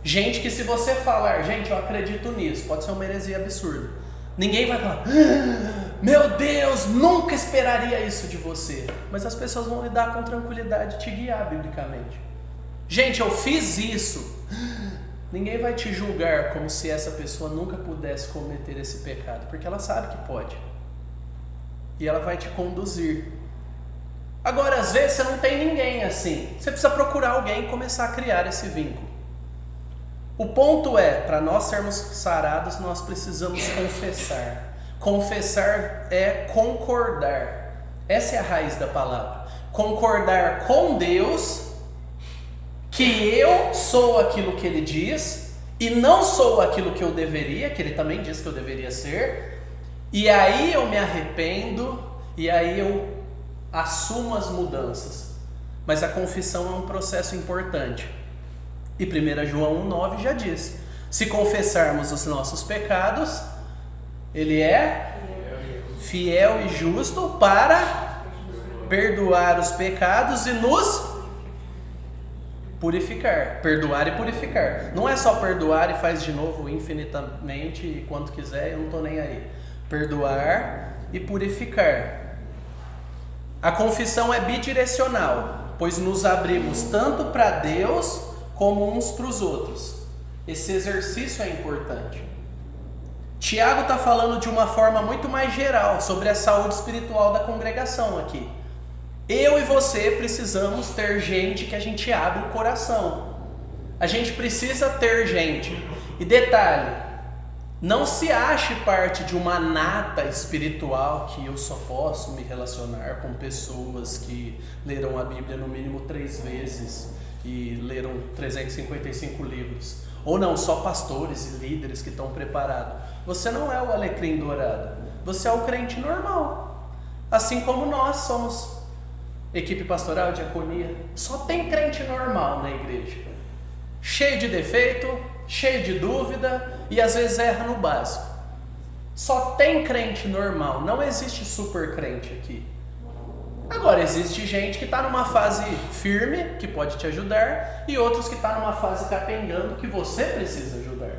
Gente que se você falar, gente, eu acredito nisso, pode ser uma heresia absurda. Ninguém vai falar, meu Deus, nunca esperaria isso de você. Mas as pessoas vão lidar com tranquilidade e te guiar biblicamente. Gente, eu fiz isso. Ninguém vai te julgar como se essa pessoa nunca pudesse cometer esse pecado, porque ela sabe que pode. E ela vai te conduzir. Agora, às vezes você não tem ninguém assim. Você precisa procurar alguém e começar a criar esse vínculo. O ponto é, para nós sermos sarados, nós precisamos confessar. Confessar é concordar. Essa é a raiz da palavra. Concordar com Deus que eu sou aquilo que Ele diz e não sou aquilo que eu deveria, que Ele também diz que eu deveria ser. E aí eu me arrependo e aí eu assumo as mudanças. Mas a confissão é um processo importante. E 1 João 1,9 já diz: se confessarmos os nossos pecados, Ele é fiel e justo para perdoar os pecados e nos purificar. Perdoar e purificar. Não é só perdoar e faz de novo infinitamente e quanto quiser, eu não estou nem aí. Perdoar e purificar. A confissão é bidirecional, pois nos abrimos tanto para Deus como uns para os outros. Esse exercício é importante. Tiago está falando de uma forma muito mais geral sobre a saúde espiritual da congregação aqui. Eu e você precisamos ter gente que a gente abre o coração. A gente precisa ter gente. E detalhe, não se ache parte de uma nata espiritual que eu só posso me relacionar com pessoas que leram a Bíblia no mínimo 3 vezes e leram 355 livros. Ou não, só pastores e líderes que estão preparados. Você não é o alecrim dourado. Você é o crente normal. Assim como nós somos. Equipe pastoral, diaconia. Só tem crente normal na igreja. Cheio de defeito, cheio de dúvida e às vezes erra no básico. Só tem crente normal. Não existe super crente aqui. Agora, existe gente que está numa fase firme, que pode te ajudar, e outros que estão numa fase capengando, que você precisa ajudar.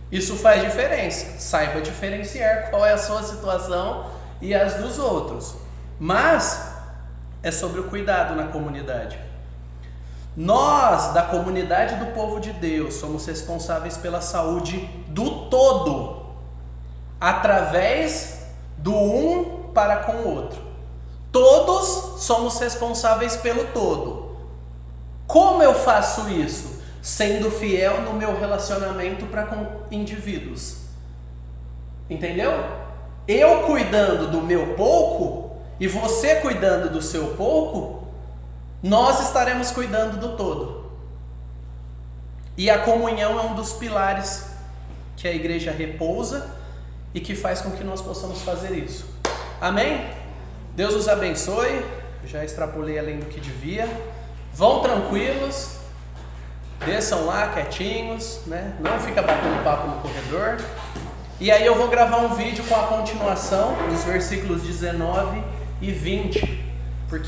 Isso faz diferença. Saiba diferenciar qual é a sua situação e as dos outros. Mas é sobre o cuidado na comunidade. Nós, da comunidade do povo de Deus, somos responsáveis pela saúde do todo, através do um para com o outro. Todos somos responsáveis pelo todo. Como eu faço isso? Sendo fiel no meu relacionamento para com indivíduos. Entendeu? Eu cuidando do meu pouco e você cuidando do seu pouco, nós estaremos cuidando do todo. E a comunhão é um dos pilares que a igreja repousa e que faz com que nós possamos fazer isso. Amém? Deus os abençoe. Já extrapolei além do que devia. Vão tranquilos. Desçam lá quietinhos, né? Não fica batendo papo no corredor. E aí eu vou gravar um vídeo com a continuação dos versículos 19 e 20. Porque